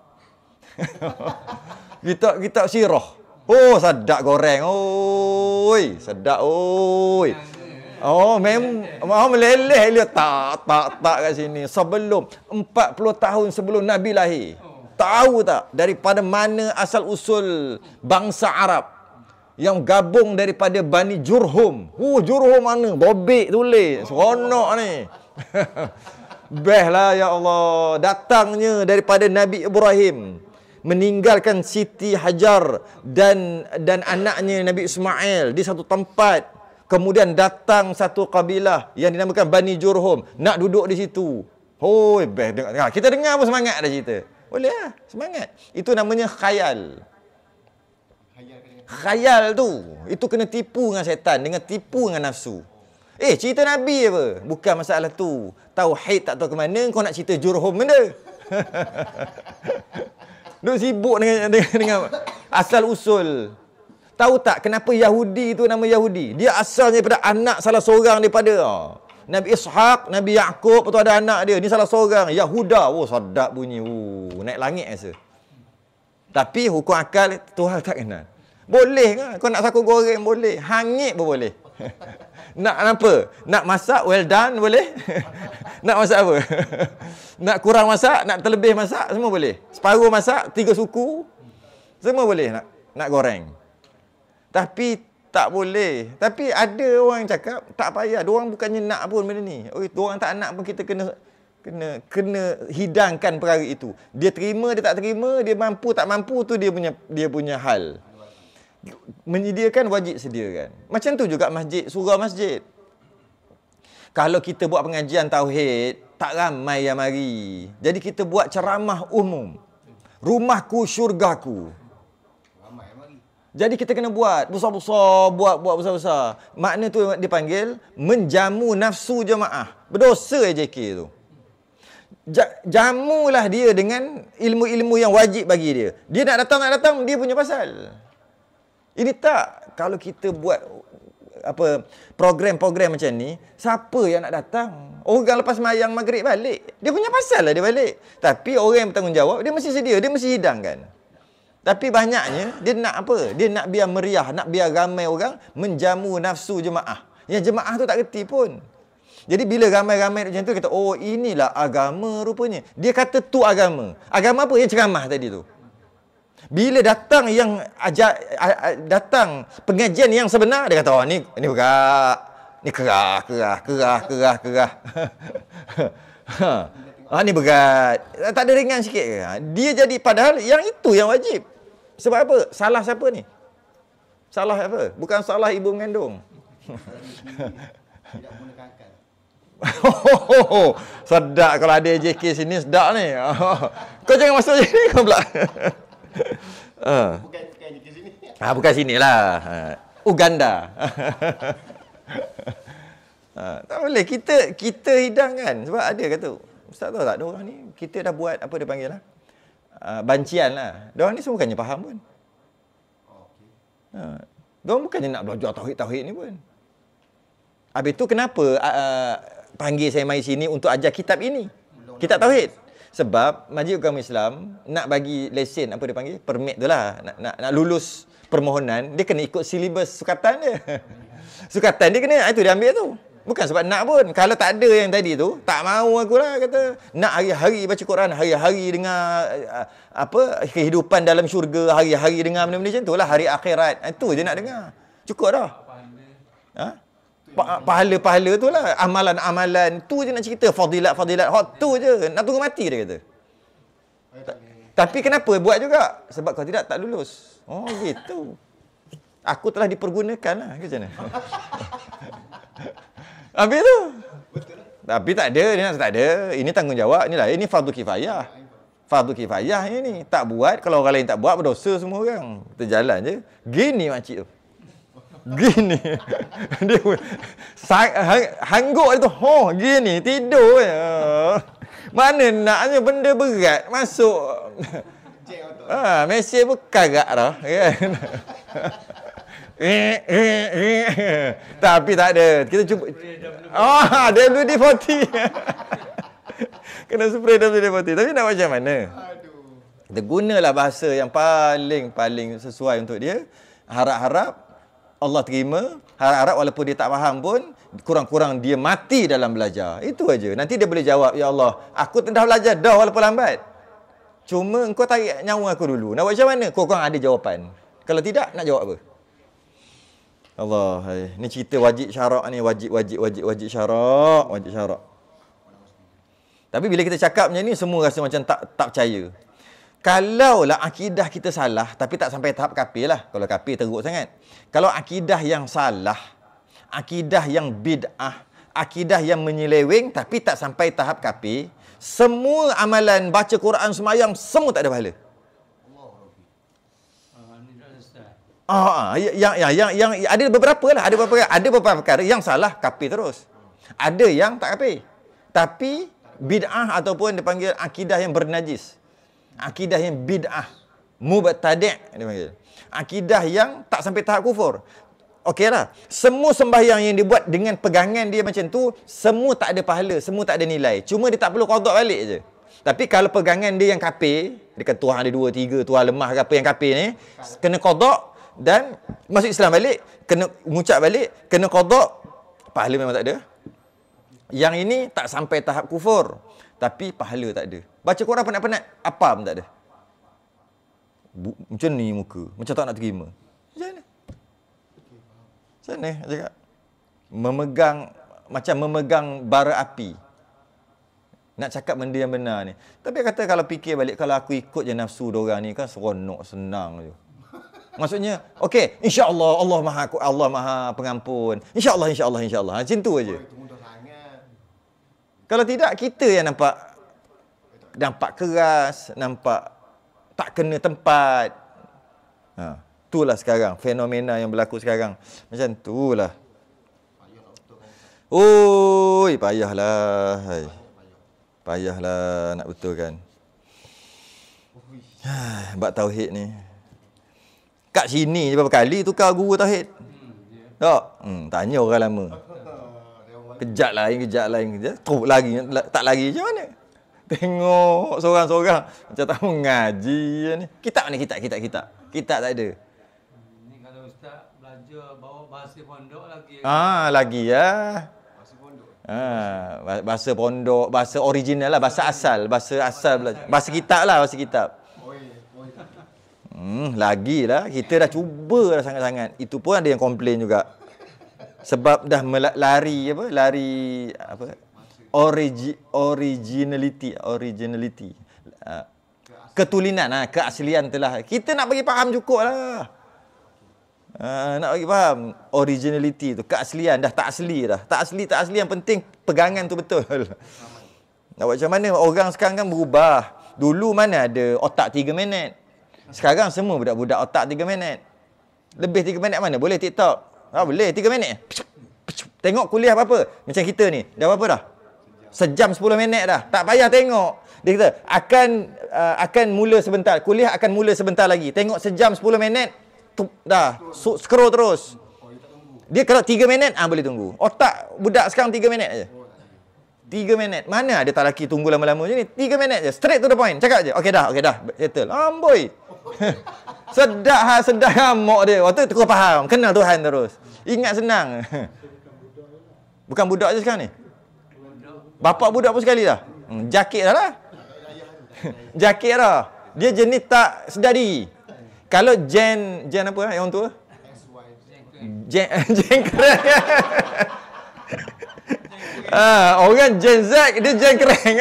Speaker 1: kitab sirah. Oh, sedap goreng. Oi, sedap oi. Oh, meleleh dia tak kat sini. Sebelum 40 tahun sebelum Nabi lahir. Tahu tak daripada mana asal usul bangsa Arab yang gabung daripada Bani Jurhum. Jurhum mana? Bobek tulis. Seronok ni. Best lah ya Allah. Datangnya daripada Nabi Ibrahim. Meninggalkan Siti Hajar dan anaknya Nabi Ismail di satu tempat. Kemudian datang satu kabilah yang dinamakan Bani Jurhum. Nak duduk di situ. Hoi, best. Kita dengar pun semangat dah cerita. Boleh lah, semangat. Itu namanya khayal. Khayal tu. Itu kena tipu dengan setan. Dengan tipu dengan nafsu. Cerita Nabi apa? Bukan masalah tu. Tauhid tak tahu ke mana, kau nak cerita Jurhum benda. Duk sibuk dengan asal usul. Tahu tak kenapa Yahudi itu nama Yahudi? Dia asalnya daripada anak salah seorang daripada Nabi Ishaq, Nabi Yaqub, tu ada anak dia. Ni salah seorang, Yahuda. Sedap bunyi. Naik langit rasa. Tapi hukum akal Tuhan tak kenal. Boleh ke? Kau nak saku goreng boleh. Hangit pun boleh. Nak apa? Nak masak well done boleh. Nak masak apa? Nak kurang masak, nak terlebih masak, semua boleh. Separuh masak, 3 suku, semua boleh nak goreng. Tapi tak boleh. Tapi ada orang yang cakap tak payah. Diorang bukannya nak pun benda ni. Diorang tak nak pun kita kena hidangkan perkara itu. Dia terima, dia tak terima, dia mampu tak mampu tu dia punya hal. Menyediakan wajib sediakan. Macam tu juga masjid, surau masjid. Kalau kita buat pengajian tauhid, tak ramai yang mari. Jadi kita buat ceramah umum. Rumahku syurgaku. Jadi kita kena buat besar-besar, buat besar-besar. Makna tu dia panggil menjamu nafsu jemaah. Berdosa JK tu. Jamulah dia dengan ilmu-ilmu yang wajib bagi dia. Dia nak datang, dia punya pasal. Ini tak, kalau kita buat program-program macam ni, siapa yang nak datang? Orang lepas mayang maghrib balik, dia punya pasal lah dia balik. Tapi orang yang bertanggungjawab, dia mesti sedia, dia mesti hidangkan. Tapi banyaknya, dia nak apa? Dia nak biar meriah, nak biar ramai orang menjamu nafsu jemaah. Yang jemaah tu tak reti pun. Jadi bila ramai-ramai macam tu, kata, oh inilah agama rupanya. Dia kata tu agama. Agama apa? Yang ceramah tadi tu. Bila datang yang datang pengajian yang sebenar, dia kata, oh ni berat. Ni kerah. Ni berat. Tak ada ringan sikit ke? Dia jadi, padahal yang itu yang wajib. Sebab apa? Salah siapa ni? Salah apa? Bukan salah ibu mengandung.
Speaker 2: Tidak menggunakan akal.
Speaker 1: Sedap kalau ada AJK sini, sedap ni. Kau jangan masuk sini kau pula.
Speaker 2: Bukan ke sini.
Speaker 1: Bukan sinilah. Uganda. Tak boleh. Kita hidangkan. Sebab ada kata, Ustaz tahu tak, diorang ni, kita dah buat, apa dia panggil lah? Bancian lah. Diorang ni semua bukannya faham pun. Diorang bukannya nak belajar tauhid-tauhid ni pun. Habis tu kenapa panggil saya mari sini untuk ajar kitab ini? Kitab tauhid. Sebab Majlis Agama Islam nak bagi lesen, apa dia panggil? Permit tu lah. Nak lulus permohonan, dia kena ikut silibus sukatan dia. Sukatan dia kena, itu dia ambil tu. Bukan sebab nak pun. Kalau tak ada yang tadi tu, tak mau aku lah kata. Nak hari-hari baca Quran, hari-hari dengar kehidupan dalam syurga, hari-hari dengar benda-benda macam tu lah. Hari akhirat. Itu je nak dengar. Cukup dah. Pahala-pahala tu lah. Amalan-amalan tu je nak cerita. Fadilat-fadilat. Tu je. Nak tunggu mati dia kata. Tapi kenapa buat juga? Sebab kalau tidak, tak lulus. Oh gitu. Aku telah dipergunakan lah. Macam mana? Habis tu. Tapi tak ada. Dia nak tak ada. Ini tanggungjawab. Ini fardu kifayah. Fardu kifayah ini. Tak buat. Kalau orang lain tak buat, berdosa semua orang. Kita jalan je. Gini makcik tu. Gini. Dia hangguk dia tu. Gini. Tidur je. Mana naknya benda berat masuk. Mesej pun kagak dah. Kan? Tapi tak ada. Kita cuba. WD-40. Kena spray WD-40. Tapi nak macam mana? Kita gunalah bahasa yang paling sesuai untuk dia. Harap-harap Allah terima. Harap-harap walaupun dia tak faham pun, kurang-kurang dia mati dalam belajar. Itu aja. Nanti dia boleh jawab, ya Allah, aku dah belajar dah walaupun lambat. Cuma engkau tarik nyawa aku dulu. Nak buat macam mana? Kurang ada jawapan. Kalau tidak, nak jawab apa? Allah, ni cerita wajib syarak ni, wajib syarak. Tapi bila kita cakap macam ni, semua rasa macam tak percaya. Kalaulah akidah kita salah, tapi tak sampai tahap kafir lah. Kalau kafir teruk sangat. Kalau akidah yang salah, akidah yang bid'ah, akidah yang menyeleweng, tapi tak sampai tahap kafir, semua amalan baca Quran, semayang, semua tak ada pahala. Yang ada beberapa lah, ada beberapa perkara yang salah kafir terus. Ada yang tak kafir. Tapi bid'ah ataupun dipanggil akidah yang bernajis. Akidah yang bid'ah, mubtadi' dia panggil. Akidah yang tak sampai tahap kufur. Okeylah. Semua sembahyang yang dibuat dengan pegangan dia macam tu, semua tak ada pahala, semua tak ada nilai. Cuma dia tak perlu qada balik je. Tapi kalau pegangan dia yang kafir, dia kata Tuhan ada 2, 3, Tuhan lemah ke apa yang kafir ni, kena qada dan masuk Islam balik, kena mengucap balik, kena qada, pahala memang tak ada. Yang ini tak sampai tahap kufur, tapi pahala tak ada. Baca Quran penat-penat, apa pun tak ada. Macam ni muka, macam tak nak terima. Macam mana? Macam mana cakap? Macam memegang bara api. Nak cakap benda yang benar ni. Tapi kata kalau fikir balik, kalau aku ikut je nafsu diorang ni kan seronok, senang je. Maksudnya, okey, insya-Allah Allah Maha Pengampun. Insya-Allah. Macam tu aja. Kalau tidak, kita yang nampak keras, nampak tak kena tempat. Itulah sekarang fenomena yang berlaku sekarang. Macam itulah. Oi, payahlah. Payahlah nak betulkan. Bab tauhid ni. Kat sini je berapa kali tukar guru tauhid. Tak? Tanya orang lama. Kejap lain. Teruk lagi. Tak lagi macam mana? Tengok seorang-seorang macam tak mengaji ni. Kitab ni, kitab. Kitab tak ada.
Speaker 3: Ni kalau ustaz belajar bawa bahasa pondok lagi.
Speaker 1: Lagi ya.
Speaker 2: Bahasa pondok.
Speaker 1: Bahasa pondok, bahasa original lah, bahasa asal belajar. Bahasa kitab lah, bahasa kitab. Lagilah, kita dah cuba dah sangat-sangat. Itu pun ada yang komplain juga. Sebab dah lari originality. Ketulinan, keaslian telah. Kita nak bagi faham cukup lah. Nak bagi faham originality tu, keaslian. Dah tak asli dah. Tak asli yang penting pegangan tu betul. Nak buat macam mana? Orang sekarang kan berubah. Dulu mana ada otak 3 minit. Sekarang semua budak-budak otak 3 minit. Lebih 3 minit mana? Boleh TikTok. Boleh 3 minit. Tengok kuliah apa-apa. Macam kita ni. Dah berapa dah? Sejam 10 minit dah. Tak payah tengok. Dia kata akan mula sebentar. Kuliah akan mula sebentar lagi. Tengok sejam 10 minit. Dah. Scroll terus. Dia kalau 3 minit, boleh tunggu. Otak budak sekarang 3 minit aja. 3 minit. Mana ada tak lelaki tunggu lama-lama je ni? 3 minit je. Straight to the point. Cakap je. Okey dah. Settle. Amboi. Sedap hamok dia. Waktu tu kau faham. Kenal Tuhan terus. Ingat senang. Bukan budak je sekarang ni. Bapak budak pun sekali dah. Jakit dah lah. Jakit dah. Dia jenis tak sedar diri. Kalau Gen apa yang orang tua? Gen keren. Orang Gen Z, dia Gen keren.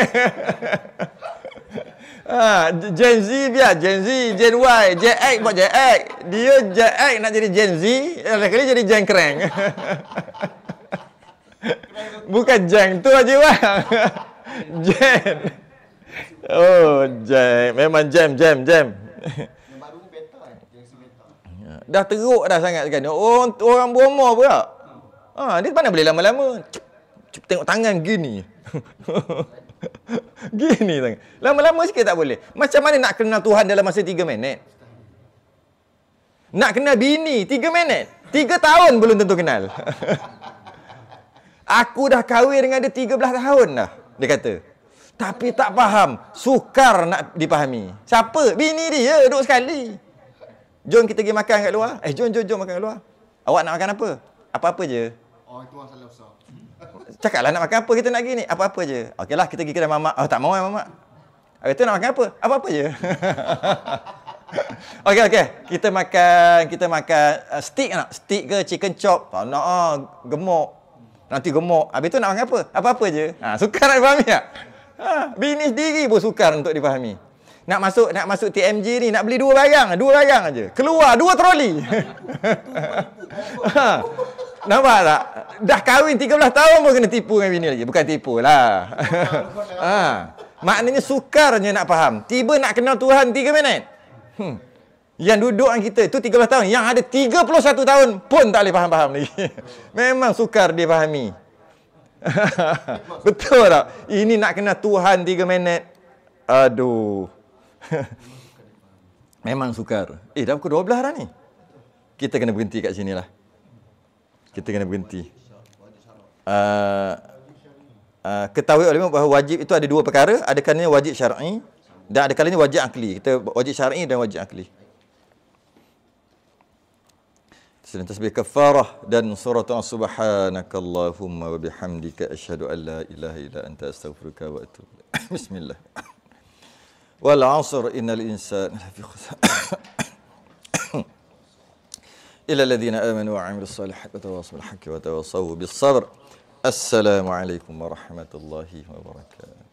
Speaker 1: Gen Z biar Gen Z, Gen Y, Gen X buat Gen X. Dia Gen X nak jadi Gen Z, kali jadi Gen keren. Bukan Gen tu aja bang. Gen. Gen. Memang jam.
Speaker 2: Yang baru ni beta
Speaker 1: Dah teruk dah sangat sekarang. Orang berumur pula. Dia mana boleh lama-lama. Tengok tangan gini. Gini tangan. Lama-lama sikit tak boleh. Macam mana nak kenal Tuhan dalam masa 3 minit? Nak kenal bini 3 minit? 3 tahun belum tentu kenal. Aku dah kahwin dengan dia 13 tahun dah. Dia kata. Tapi tak faham. Sukar nak dipahami. Siapa? Bini dia. Duduk sekali. Jom kita pergi makan kat luar. Jom makan kat luar. Awak nak makan apa? Apa-apa je.
Speaker 2: Itu masalah besar.
Speaker 1: Cakaplah nak makan apa, kita nak pergi ni. Apa-apa je. Okeylah, kita pergi kedai mamak. Tak mau mamak. Kata nak makan apa? Apa-apa je. Okey. Kita makan steak nak? Steak ke chicken chop? Tak nak gemuk. Nanti gemuk. Habis tu nak makan apa? Apa-apa je. Sukar nak dipahami tak? Bini sendiri pun sukar untuk dipahami. Nak masuk TMJ ni, nak beli 2 barang aja. Keluar 2 troli. Nampak tak? Dah kahwin 13 tahun pun kena tipu dengan bini lagi. Bukan tipu lah. Maknanya sukarnya nak faham. Tiba nak kenal Tuhan 3 minit. Yang duduk dengan kita itu 13 tahun. Yang ada 31 tahun pun tak boleh faham-faham lagi. Memang sukar dia fahami. Betul tak? Ini nak kenal Tuhan 3 minit. Aduh. Memang sukar. Dah pukul 12 dah ni. Kita kena berhenti kat sini lah. Ketahui oleh bahawa wajib itu ada 2 perkara. Ada kalanya wajib syar'i dan ada kalanya wajib akli. Kita wajib syar'i dan wajib akli. Sedang tasbih kafarah dan surat subhanakallahumma wa bihamdika asyhadu an la ilaha illa anta astaghfiruka wa atubu ilaik. Bismillah. Wal 'asr innal insana lafi khusr. Illa alladhina amanu wa 'amilus salihati wa tawassaw bil haqqi wa tawassaw bis sabr. Assalamu alaikum warahmatullahi wabarakatuh.